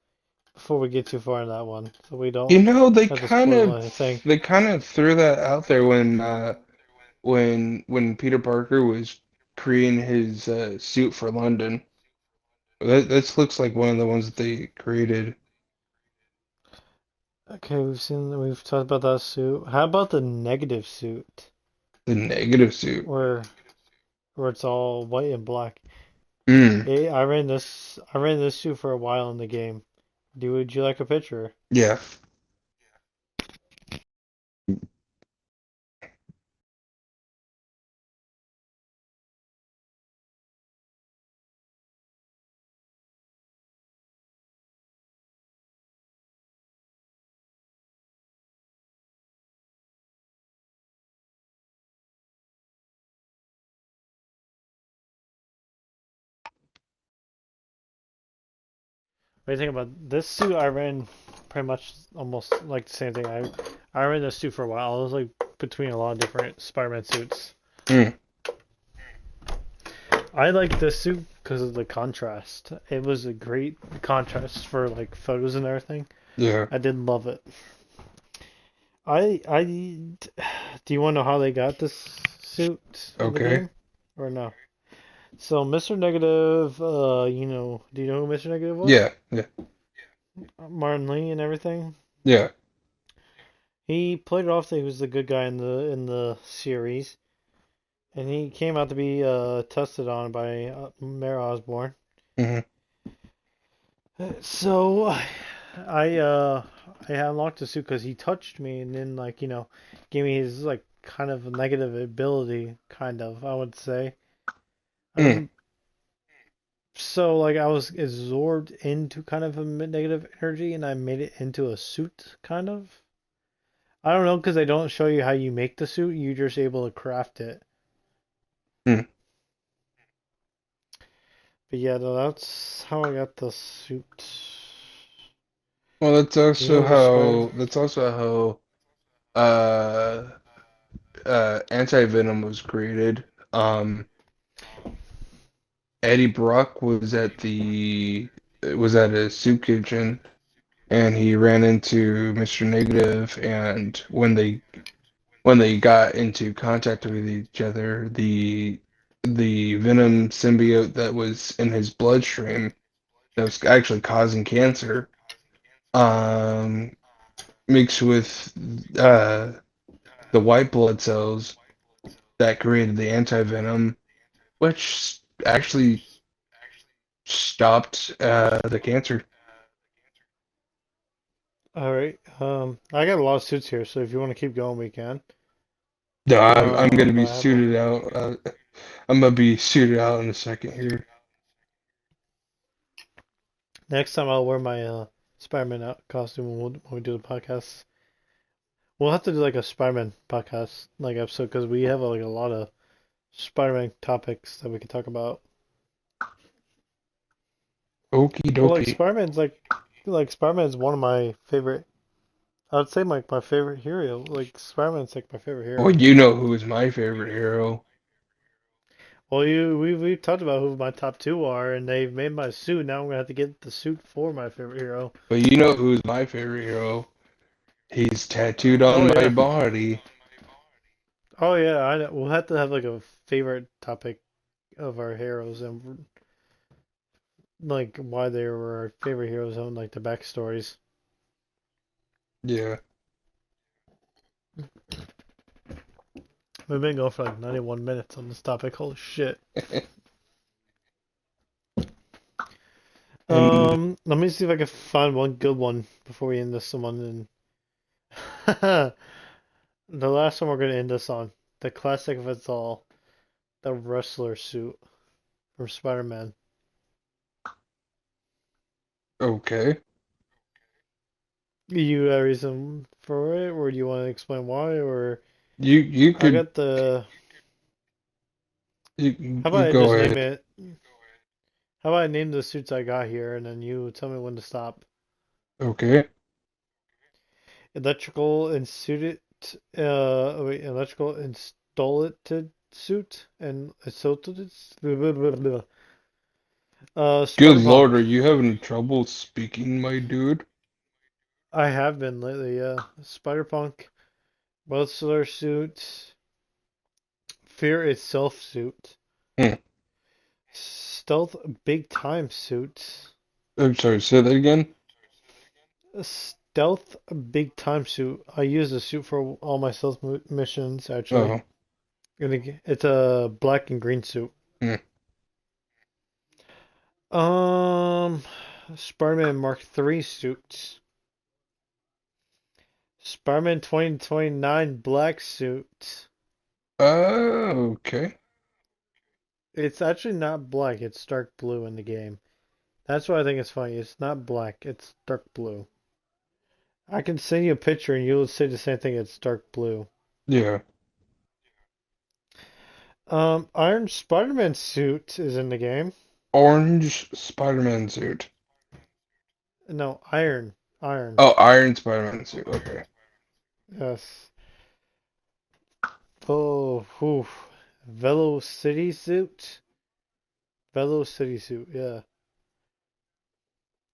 Before we get too far in that one, so we You don't know, have to spoil anything. they kind of threw that out there when Peter Parker was creating his suit for London. This looks like one of the ones that they created. Okay, we've talked about that suit. How about the negative suit, The negative suit. where it's all white and black? Mm, I ran this suit for a while in the game. Would you like a picture? yeah. What do you think about this suit? I ran pretty much almost like the same thing. I ran this suit for a while. I was like between a lot of different Spider-Man suits. Mm, I like this suit because of the contrast. It was a great contrast for like photos and everything. yeah. I did love it. I do you want to know how they got this suit in the Okay. game or no? So Mr. Negative, do you know who Mr. Negative was? Yeah. Yeah. Martin Lee and everything. Yeah. He played it off that he was the good guy in the series, and he came out to be tested on by Mayor Osborn. Hmm. So I unlocked the suit because he touched me and then gave me his like kind of negative ability, kind of I would say. Mm. Um, so like I was absorbed into kind of a negative energy and I made it into a suit, kind of. I don't know because they don't show you how you make the suit. You're just able to craft it. Mm. But yeah, no, that's how I got the suit. Well, Do you know the spider? that's also how Anti-Venom was created. Eddie Brock was at a soup kitchen and he ran into Mr. Negative, and when they got into contact with each other, the Venom symbiote that was in his bloodstream that was actually causing cancer um mixed with uh the white blood cells that created the anti-venom, which actually stopped the cancer. All right. I got a lot of suits here, so if you want to keep going, we can. No, I'm gonna But be I have a suited out. I'm gonna be suited out in a second here. next time I'll wear my Spider-Man costume when we do the podcast. We'll have to do like a Spider-Man podcast like episode because we have like a lot of Spider-Man topics that we can talk about. Okie Well, like dokie. Spider-Man's one of my favorite I'd say like my favorite hero. Like Spider-Man's like my favorite Well, hero. you know who is my favorite hero. Well, we talked about who my top two are, and they've made my suit. Now I'm gonna have to get the suit for my favorite hero. But you know who's my favorite hero. He's tattooed Oh on my yeah, body. oh yeah. I know. We'll have to have like a favorite topic of our heroes and like why they were our favorite heroes and like the backstories. Yeah. We've been going for like 91 minutes on this topic. Holy shit. And Let me see if I can find one good one before we end this one. And the last one we're gonna end this on, the classic of it's all, the wrestler suit from Spider-Man. okay. You have a reason for it, or do you want to explain why? Or You I could got the. you How about you I go just name ahead. it? How about I name the suits I got here, and then you tell me when to stop. Okay. Electrical and suited. Wait, electrical installed suit and assaulted. Good Spider Lord, are Punk. you having trouble speaking, my dude? I have been lately. Spider Punk. Wrestler suit. Fear itself suit. Hmm. Stealth big time suit. I'm sorry, say that again? Stealth big time suit. I use the suit for all my stealth missions actually. Oh. It's a black and green suit. Hmm. Um, Spider-Man Mark III suit. Spider-Man 2029 black suit. Okay. It's actually not black, it's dark blue in the game. That's why I think it's funny. It's not black, it's dark blue. I can send you a picture and you'll say the same thing, it's dark blue. Yeah. Iron Spider-Man suit is in the game. Orange Spider-Man suit. No, Iron. Iron. Oh, Iron Spider-Man suit. Okay. Yes. Oh, whew. Velo City suit. Velo City suit, yeah.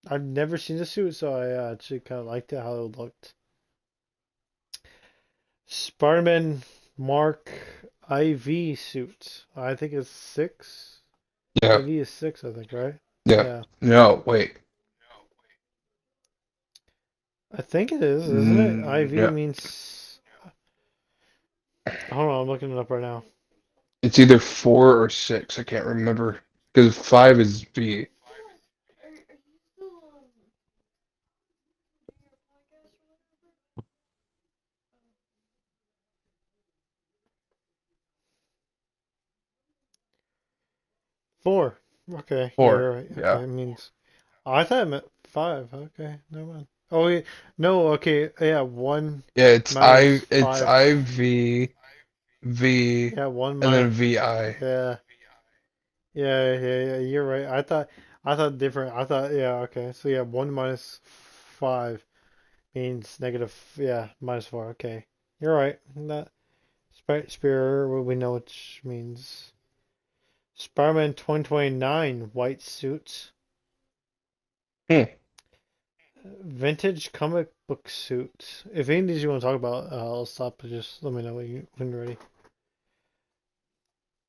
I've never seen the suit, so I actually kind of liked it how it looked. Spider-Man Mark IV suit. I think it's 6. Yeah. IV is 6, I think, right? Yeah. Yeah. No, wait. I think it is, isn't it? IV Yeah. means. Hold on, I'm looking it up right now. It's either 4 or 6. I can't remember. Because 5 is V. 4. Okay, yeah, 4. you're right. Yeah. Okay, it means. Oh, I thought it meant 5. Okay, never mind. Oh, wait. No, okay. Yeah, 1 Yeah, minus it's 5. IV, V, Yeah, 1 and then minus. VI. Yeah. Yeah, you're right. I thought different. I thought, yeah, okay. So yeah, 1 minus 5 means negative, yeah, minus 4. Okay. You're right. That Spear, we know which means. Spider-Man 2029 white suit. Hmm. Vintage comic book suit. If any of these you want to talk about, I'll stop, but just let me know when you're ready.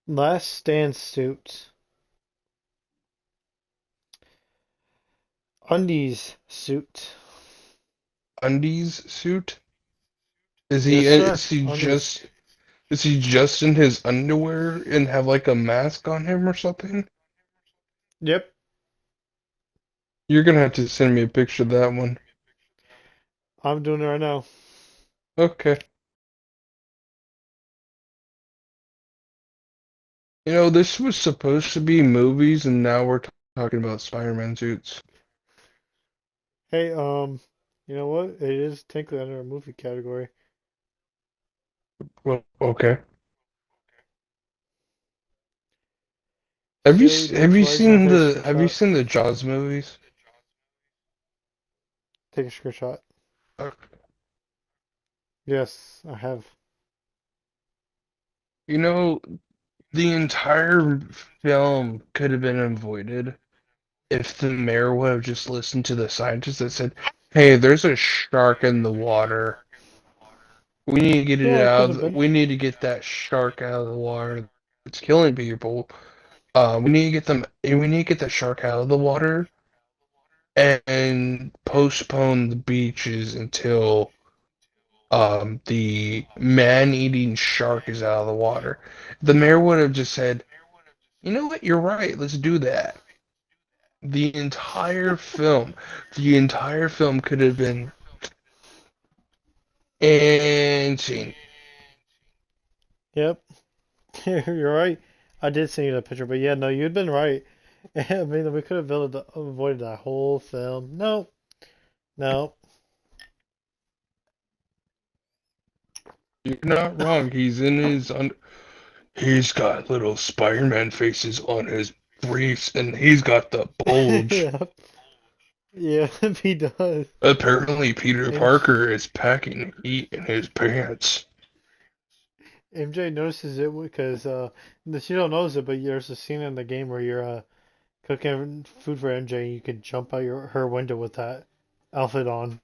Last Stand suit. Undies suit. Undies suit? Yes, sir. Undies. Is he just in his underwear and have like a mask on him or something? Yep. You're gonna have to send me a picture of that one. I'm doing it right now. Okay. You know, this was supposed to be movies, and now we're talking about Spider-Man suits. Hey, you know what? It is technically under a movie category. Well, okay. Say the next legend. Take a Have you screenshot. seen the Jaws movies? Take a screenshot. Okay. Yes, I have. You know, the entire film could have been avoided if the mayor would have just listened to the scientists that said, "Hey, there's a shark in the water. We need to get it Yeah, it could out. have been. We need to get that shark out of the water. It's killing people. We need to get them. We need to get that shark out of the water and postpone the beaches until the man-eating shark is out of the water." The mayor would have just said, "You know what? You're right. Let's do that." The entire film could have been insane. Yep, you're right. I did send you the picture, but yeah, no, you'd been right. I mean, we could have avoided that whole film. No, no. You're not wrong. He's got little Spider-Man faces on his briefs, and he's got the bulge. Yeah, yeah, he does. Apparently, Peter And Parker is packing heat in his pants. MJ notices it because she don't knows it, but there's a scene in the game where you're cooking food for MJ, and you can jump out her window with that outfit on.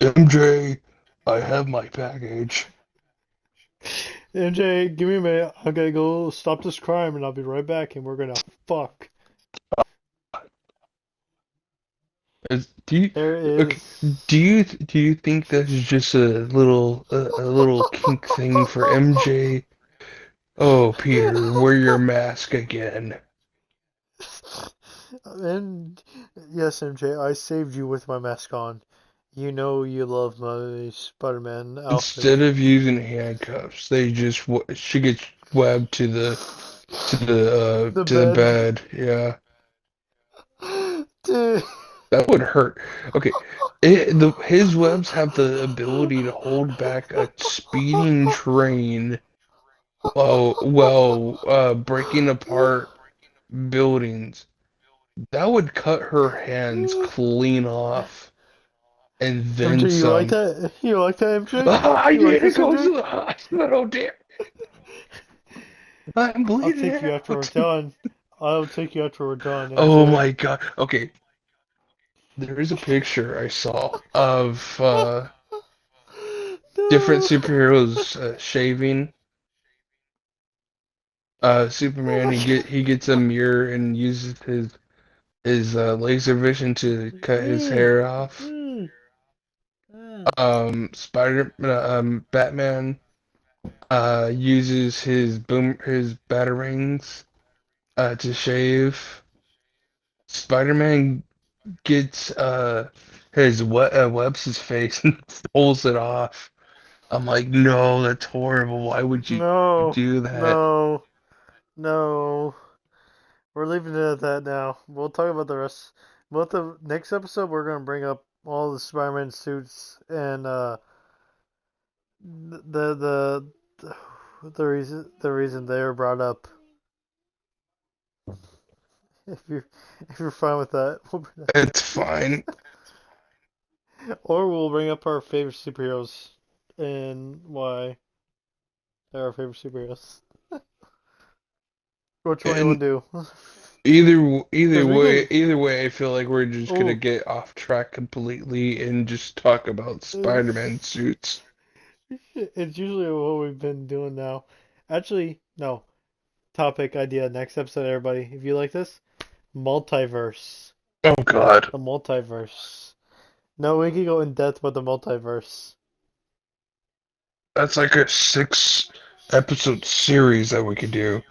MJ, I have my package. MJ, give me a minute. I gotta go stop this crime, and I'll be right back, and we're gonna fuck. Do you There okay? is. Do you think that's just a little kink thing for MJ? Oh, Peter, wear your mask again. And yes, MJ, I saved you with my mask on. You know you love my Spider-Man outfit. Instead of using handcuffs, she gets webbed The to the bed. bed. Yeah, Dude. that would hurt. Okay, his webs have the ability to hold back a speeding train while breaking apart buildings. That would cut her hands clean off, and then MJ, you like some. that? You like that, MJ? I You like need to this, go MJ? to the hospital, dear. I'm I'll bleeding take you after we're out. done. I'll take you after we're done, Oh MJ. my God. Okay, there is a picture I saw of different No. superheroes shaving. Superman, he gets a mirror and uses his laser vision to cut his Mm, hair off. mm, mm. Batman uses his batarangs to shave. Spider-Man gets webs his face and pulls it off. I'm like, no, that's horrible. Why would you No, do that? no, no. We're leaving it at that now. We'll talk about the rest. But the next episode, we're gonna bring up all the Spider-Man suits and the reason they were brought up. If you're fine with that, It's fine. or we'll bring up our favorite superheroes and why they're our favorite superheroes. Which one you And want to do? either Because we way, could. either way, I feel like we're just gonna Oh, get off track completely and just talk about Spider-Man suits. it's usually what we've been doing now. Actually, no. Topic idea next episode, everybody. If you like this, multiverse. Oh God, The multiverse. No, we can go in depth with the multiverse. that's like a 6 episode series that we could do.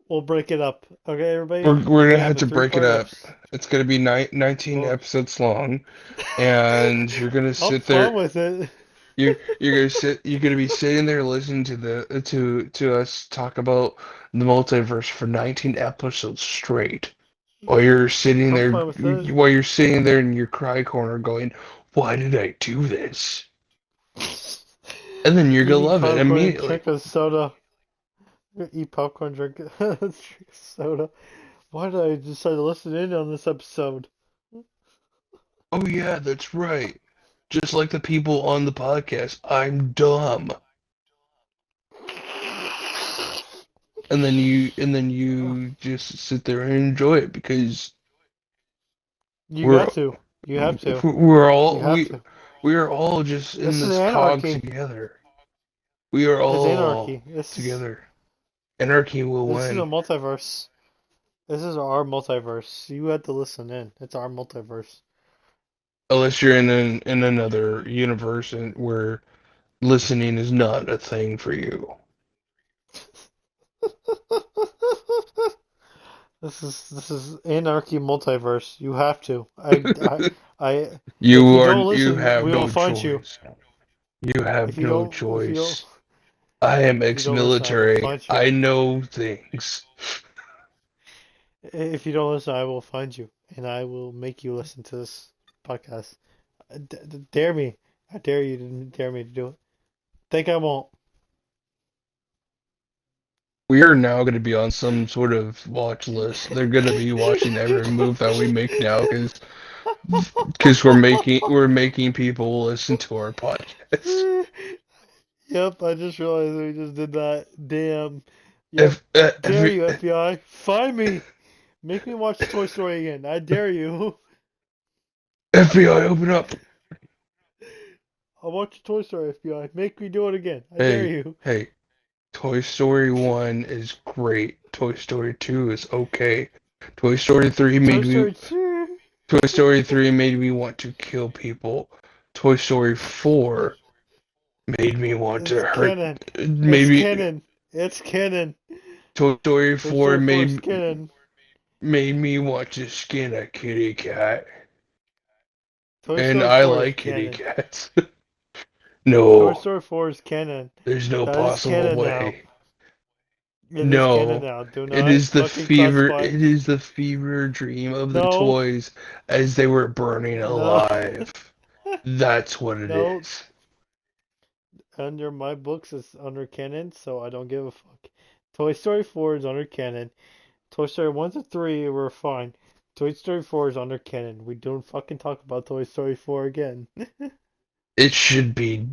We'll break it up. Okay, everybody? We're We're gonna gonna have have a to break it three-part up. episode. It's gonna be 19 Well, episodes long, and you're gonna I'm sit fine there. with it. You're gonna be sitting there listening to us talk about the multiverse for 19 episodes straight. I'm fine with it. While you're sitting there in your cry corner going, "Why did I do this?" And then you're gonna Eating love it popcorn and immediately. drink a soda. Eat popcorn, drink, drink soda. Why did I decide to listen in on this episode? Oh yeah, that's right. Just like the people on the podcast, I'm dumb. And then you just sit there and enjoy it because You we're got to. You have to. we're You all have to. we are all just in This is this cog anarchy. together. We are It's all anarchy. together. Anarchy will This is a win. multiverse. This is our multiverse. You have to listen in. It's our multiverse. Unless you're in another universe where listening is not a thing for you. This is anarchy multiverse. You have to. I. If you don't You listen, have we will no find you. choice. You have no If you don't, choice. I am if you don't listen, I will ex-military. find you. I know things. If you don't listen, I will find you, and I will make you listen to this podcast. Dare me. I dare you to dare me to do it. Think I won't. We are now going to be on some sort of watch list. They're going to be watching every move that we make now because we're making people listen to our podcast. Yep, I just realized we just did that. Damn. Yep. If Dare you, FBI. Find me. Make me watch Toy Story again. I dare you. FBI, open up! I'll watch Toy Story, FBI. Make me do it again. I dare Hey, you. hey, Toy Story 1 is great. Toy Story 2 is okay. Toy Story 3 Toy made me Story 2. Toy Story 3 made me want to kill people. Toy Story 4 made me want It's to hurt. canon. It's Maybe canon. It's canon. Toy Story Toy 4 Story 4 is canon. made me want to skin a kitty cat. Toy And Story I 4 is like kitty canon. cats. Toy No, Story 4 is canon. there's no That is possible canon now. way. It is canon No. now. Do It not is the fucking fever classify. it is the fever dream of the No. toys as they were burning No. alive. That's what it No. is. Under my books, it's under canon, so I don't give a fuck. Toy Story 4 is under canon. Toy Story 1 to 3 were fine. Toy Story 4 is under canon. We don't fucking talk about Toy Story 4 again. They should be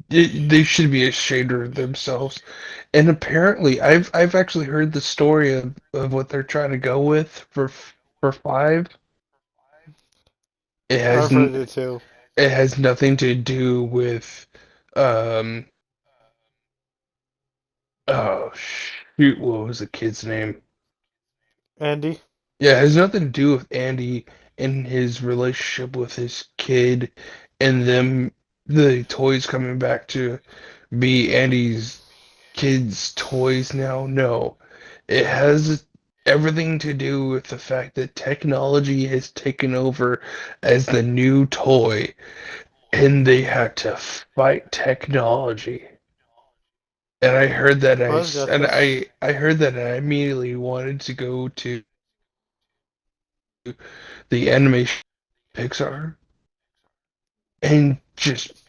ashamed of themselves. And apparently, I've actually heard the story of what they're trying to go with for five. It has I've heard n it too. it has nothing to do with um oh shoot, what was the kid's name? Andy? Yeah, it has nothing to do with Andy and his relationship with his kid and them the toys coming back to be Andy's kids' toys now. No. It has everything to do with the fact that technology has taken over as the new toy, and they had to fight technology. And I heard that Buzz got this. I heard that I immediately wanted to go to the animation Pixar and just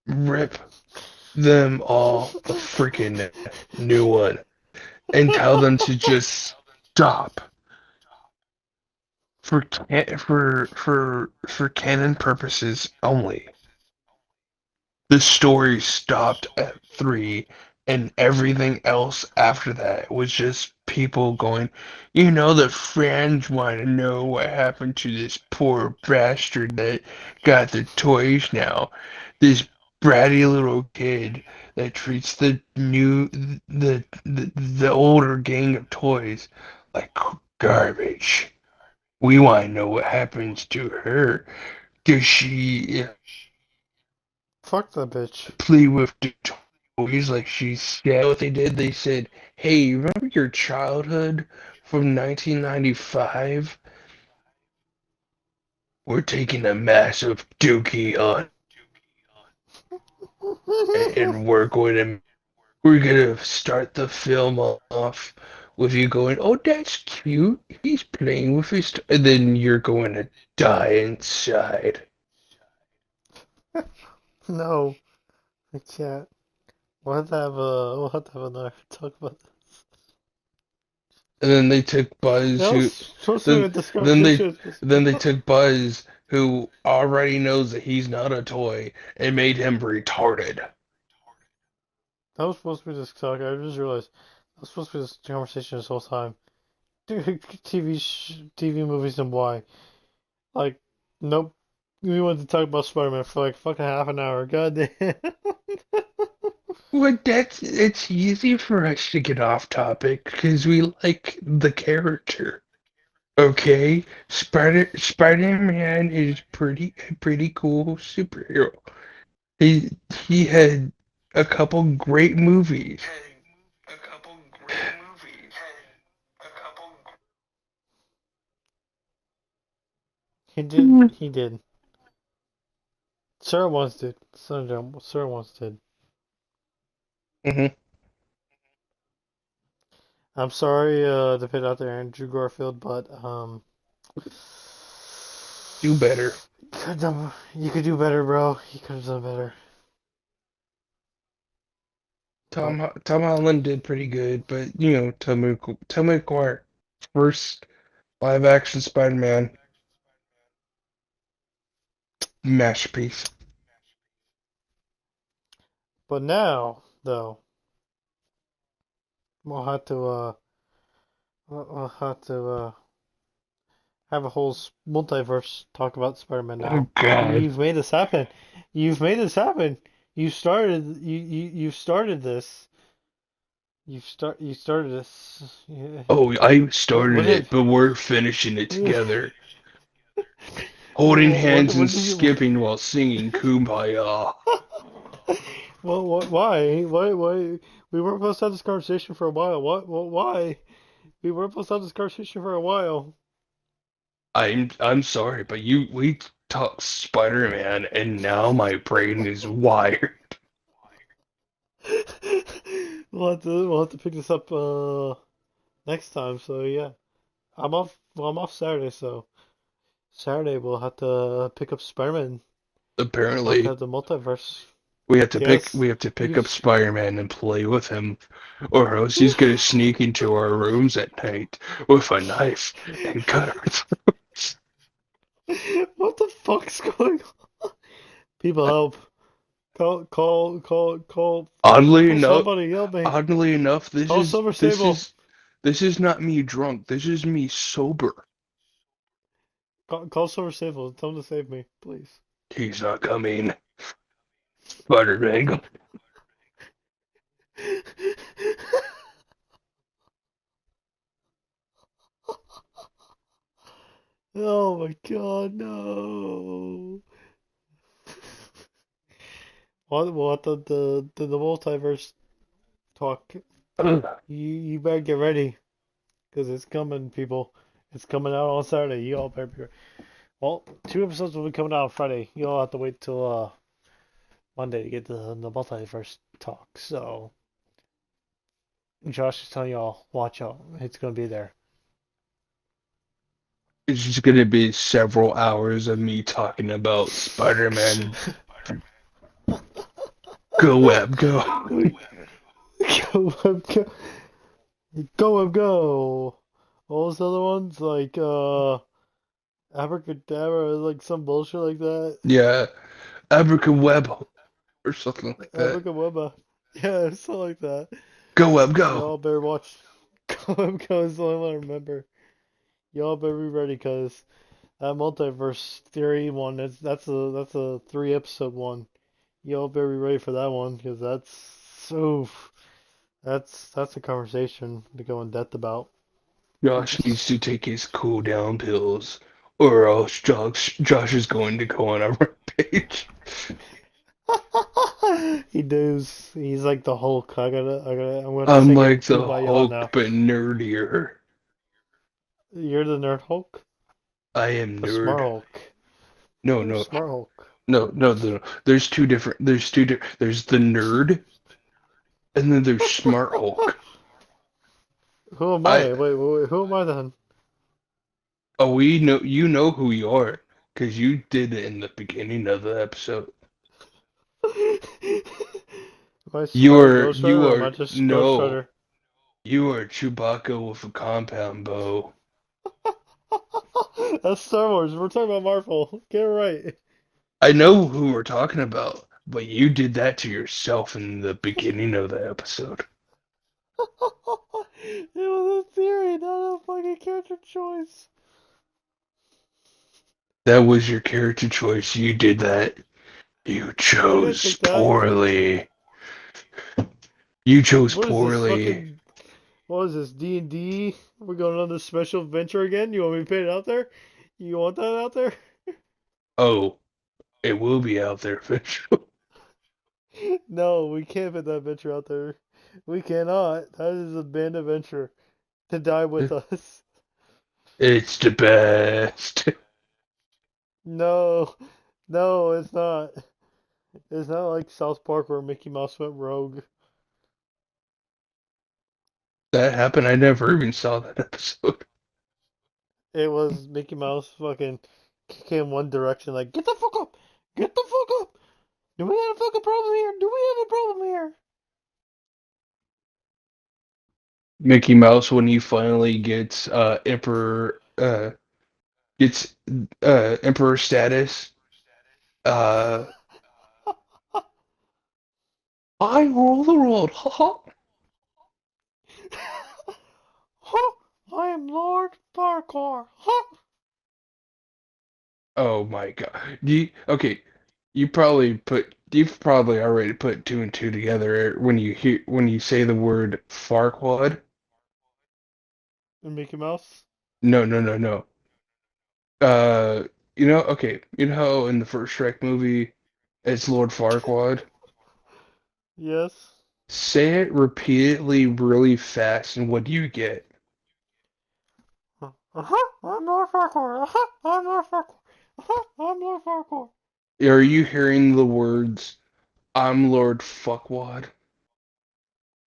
rip them all a freaking new one and tell them to just stop for canon purposes only. The story stopped at three, and everything else after that was just people going, the fans want to know what happened to this poor bastard that got the toys now. This bratty little kid that treats the older gang of toys like garbage. We want to know what happens to her. Does she Fuck that bitch. play with the toys like she said? What they did, they said, "Hey, remember your childhood from 1995? We're taking a massive dookie on, and we're gonna start the film off with you going, oh, that's cute. He's playing with his, and then you're going to die inside." No, I can't. We'll have to have another talk about this. And then they took Buzz, No, who so soon then at this then they conversation. then they took Buzz, who already knows that he's not a toy and made him retarded. That was supposed to be this talk. I just realized that was supposed to be this conversation this whole time. Dude, TV movies and why? Like, nope. We wanted to talk about Spider-Man for like fucking half an hour. God damn. Well, it's easy for us to get off topic because we like the character. Okay, Spider-Man is pretty cool superhero. He he had a couple great movies. He did. He did. Sarah once did. Sarah once did. Hmm. I'm sorry to put out there Andrew Garfield, but Do better. you could do better, bro. You could have done better. But Tom Holland did pretty good, but you know, Tobey Maguire, first live action Spider-Man masterpiece. now though, we'll have to we'll have to have a whole multiverse talk about Spider-Man Oh now. God. You've made this happen. You've made this happen. You started this. You started this. Yeah. Oh, I What started did it, but we're finishing it yeah. together. Holding hands What and did you skipping while singing Kumbaya. well why we were supposed to have this conversation for a while. Why? We were supposed to have this conversation for a while. I'm sorry, but we talked Spider-Man and now my brain is wired. We'll have to pick this up next time. So yeah, I'm off Saturday. So Saturday we'll have to pick up Spider-Man. We'll have to Apparently, have the multiverse. we Yes, have to pick you. up Spider-Man and play with him, or else he's gonna sneak into our rooms at night with a knife and cut our throats. What the fuck's going on? People help! Oddly Call enough, somebody! Help me! oddly enough, Call Silver Sable! this is not me drunk. This is me sober. Call Silver Sable! Tell him to save me, please. He's not coming. Spider-Man. Oh my God, no! What the multiverse talk? You better get ready, cause it's coming, people. It's coming out on Saturday. You all better be ready. Well, 2 episodes will be coming out on Friday. You all have to wait till Monday to get the multiverse talk. So Josh is telling y'all, watch out. It's gonna be there. It's just gonna be several hours of me talking about Spider-Man. Go web, go. Go, go, go, go. What was the other ones? Like, Abracadabra, like some bullshit like that. Yeah, Abracaweb or something like that. Abracadabra. Yeah, something like that. Go web, go. Y'all better watch. Go is the only one I remember. Y'all better be ready, cause that multiverse theory one, that's a 3 episode one. Y'all better be ready for that one, cause oof, that's a conversation to go in depth about. Josh needs to take his cool down pills, or else Josh is going to go on a rampage. He does. He's like the Hulk. I'm gonna I'm sing him like the Kumbaya Hulk, now. but nerdier. You're the Nerd Hulk? I am The Smart nerd. Hulk. No, You're no, Smart Hulk. no. There's two different. There's the nerd, and then there's Smart Hulk. Who am I I? Wait, who am I then? Oh, we know you know who you are because you did it in the beginning of the episode. Am I Spider Ghost Rider You or am I are just Ghost no, Rider? you are Chewbacca with a compound bow. That's Star Wars. We're talking about Marvel. Get it right. I know who we're talking about, but you did that to yourself in the beginning of the episode. It was a theory, not a fucking character choice. That was your character choice. You did that. You I didn't chose think that. poorly. You chose What is this poorly. fucking? What is this D&D? We're going on this special adventure again. You want me to put it out there? You want that out there? Oh, it will be out there eventually. No, we can't put that adventure out there. We cannot. That is a banned adventure to die with us. It's the best. No, no, it's not. It's not like South Park where Mickey Mouse went rogue. That happened. I never even saw that episode. It was Mickey Mouse fucking came one direction like, get the fuck up! Get the fuck up! Do we have a fucking problem here? Do we have a problem here? Mickey Mouse when he finally gets gets emperor status. Uh, I rule the world. Ha ha. Huh? I am Lord Farquhar. Huh? Oh my God. Okay? You've probably already put two and two together when you say the word Farquaad. And Mickey Mouse? No, no, no, no. Uh, you know how in the first Shrek movie it's Lord Farquaad? Yes. Say it repeatedly really fast, and what do you get? Uh-huh. I'm Lord Farquhar. Uh-huh. I'm Lord Farquhar. Uh-huh. I'm Lord Farquhar. Are you hearing the words, I'm Lord Fuckwad?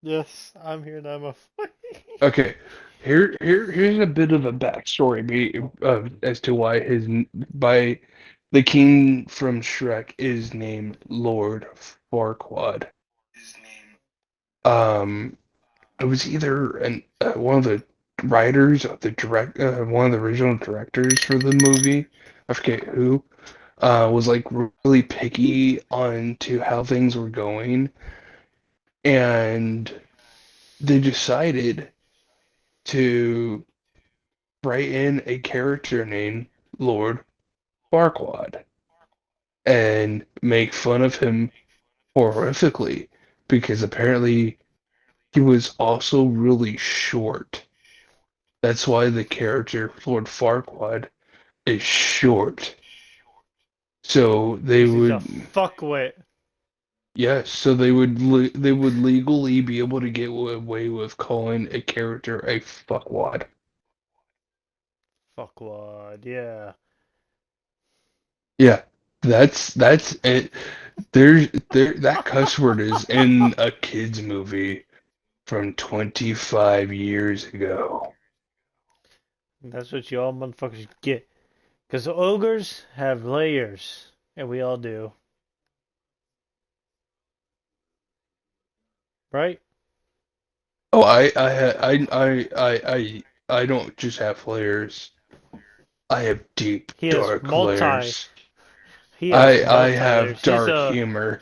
Yes, I'm here now. My Okay, here's a bit of a backstory as to why by the king from Shrek is named Lord Farquaad. Um, it was either one of the writers of the one of the original directors for the movie. I forget who. Was like really picky on to how things were going, and they decided to write in a character named Lord Farquaad and make fun of him horrifically because apparently he was also really short. That's why the character Lord Farquaad is short. So they Because he's a would, fuckwit. yes, so they would legally be able to get away with calling a character a fuckwad. Fuckwad, yeah. Yeah, that's it. There that cuss word is in a kids movie from 25 years ago. That's what you all motherfuckers get. Because ogres have layers. And we all do. Right? Oh, I don't just have layers. I have deep, He has dark multi. layers. He has I multi have layers. He's dark a. humor.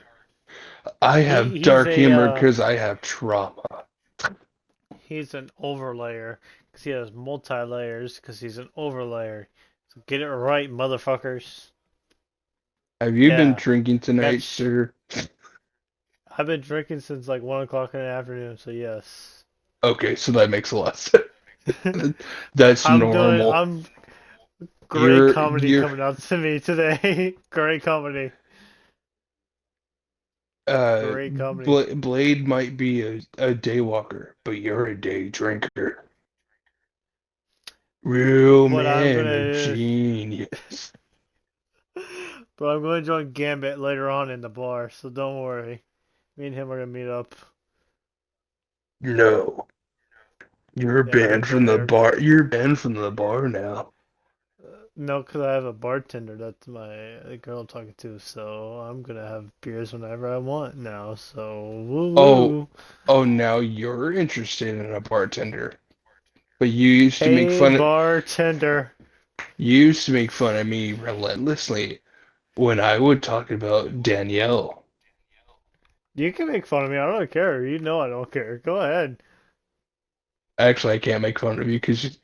I have He's dark a. humor because I have trauma. He's an overlayer. Because he has multi layers. Because he's an overlayer. So get it right, motherfuckers. Have you been Yeah. drinking tonight, That's. sir? I've been drinking since like 1 o'clock in the afternoon, so yes. Okay, so that makes a lot of sense. That's normal. I'm great comedy You're coming out to me today. Great comedy. Great comedy. Blade might be a daywalker, but you're a day drinker. Real But I'm man, a gonna genius. but I'm gonna join Gambit later on in the bar, so don't worry. Me and him are gonna meet up. No, you're Yeah, we're gonna banned go from the there. bar. You're banned from the bar now. No, because I have a bartender that's the girl I'm talking to, so I'm gonna have beers whenever I want now. So woo Oh, woo. oh, now you're interested in a bartender, but you used to make Hey fun of. bartender. You used to make fun of me relentlessly when I would talk about Danielle. You can make fun of me. I don't care. You know I don't care. Go ahead. Actually, I can't make fun of you because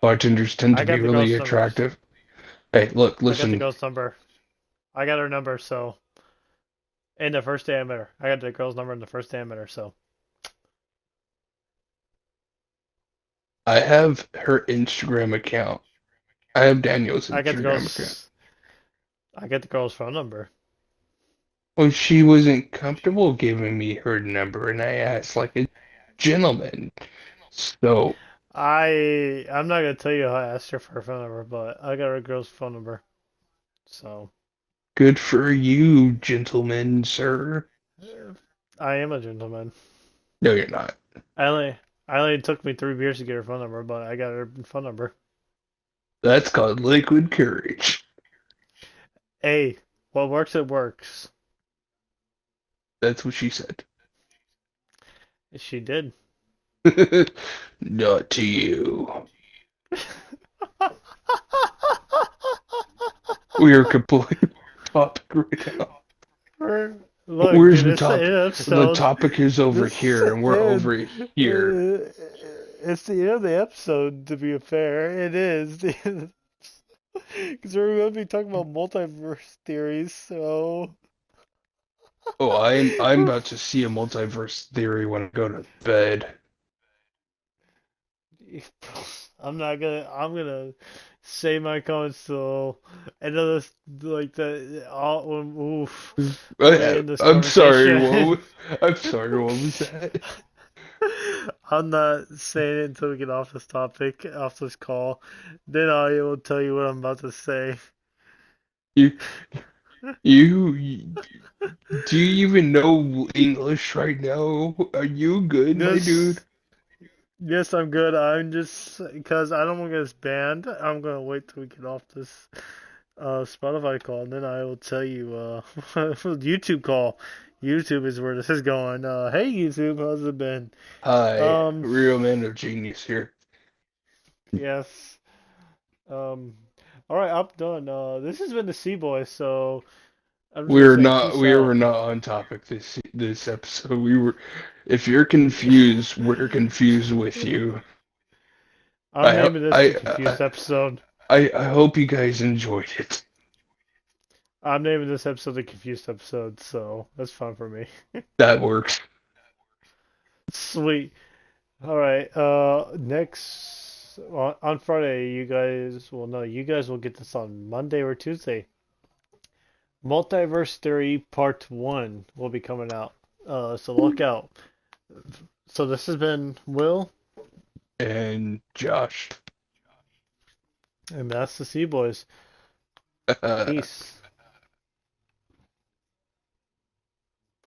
bartenders tend I to be got the really girl's number. attractive. Hey, look, I got the listen. girl's number. I got her number, so. And the first day I met her. I got the girl's number in the first day I met her, so. I have her Instagram account. I have Daniel's I got the Instagram account. girl's. I got the girl's phone number. Well, she wasn't comfortable giving me her number, and I asked like a gentleman. So I'm not gonna tell you how I asked her for her phone number, but I got her girl's phone number. So good for you, gentleman, sir. I am a gentleman. No, you're not. I only I only took me 3 beers to get her phone number, but I got her phone number. That's called liquid courage. Hey, what works, it works. That's what she said. She did. Not to you. We are completely topic right now. Look, Where's dude, the this top? the The episode. topic is over This here, and we're and over here. it's the end of the episode. To be fair, it is because we're going to be talking about multiverse theories. So Oh, I'm about to see a multiverse theory when I go to bed. I'm not gonna. I'm gonna say my comments till end of this, like the all. Oof, when we end this I'm sorry. conversation. I'm sorry. What was that? I'm not saying it until we get off this topic, off this call. Then I will tell you what I'm about to say. You you do you even know English right now? Are you good, my dude? Yes, yes, I'm good. I'm just because I don't want to get this banned. I'm gonna wait till we get off this Spotify call, and then I will tell you YouTube call. YouTube is where this is going. Hey YouTube, how's it been? Hi, Um, real man of genius here. yes. Um, all right, I'm done. This has been the Sea Boy, so I'm just gonna say peace We out. were not on topic this episode. We were, if you're confused, we're confused with you. I'm naming this the I confused episode. I hope you guys enjoyed it. I'm naming this episode the confused episode, so that's fine for me. That works. Sweet. All right. Next on Friday, you guys will know. You guys will get this on Monday or Tuesday. Multiverse Theory Part 1 will be coming out. So look out. So this has been Will, And Josh. and that's the Sea Boys. Peace.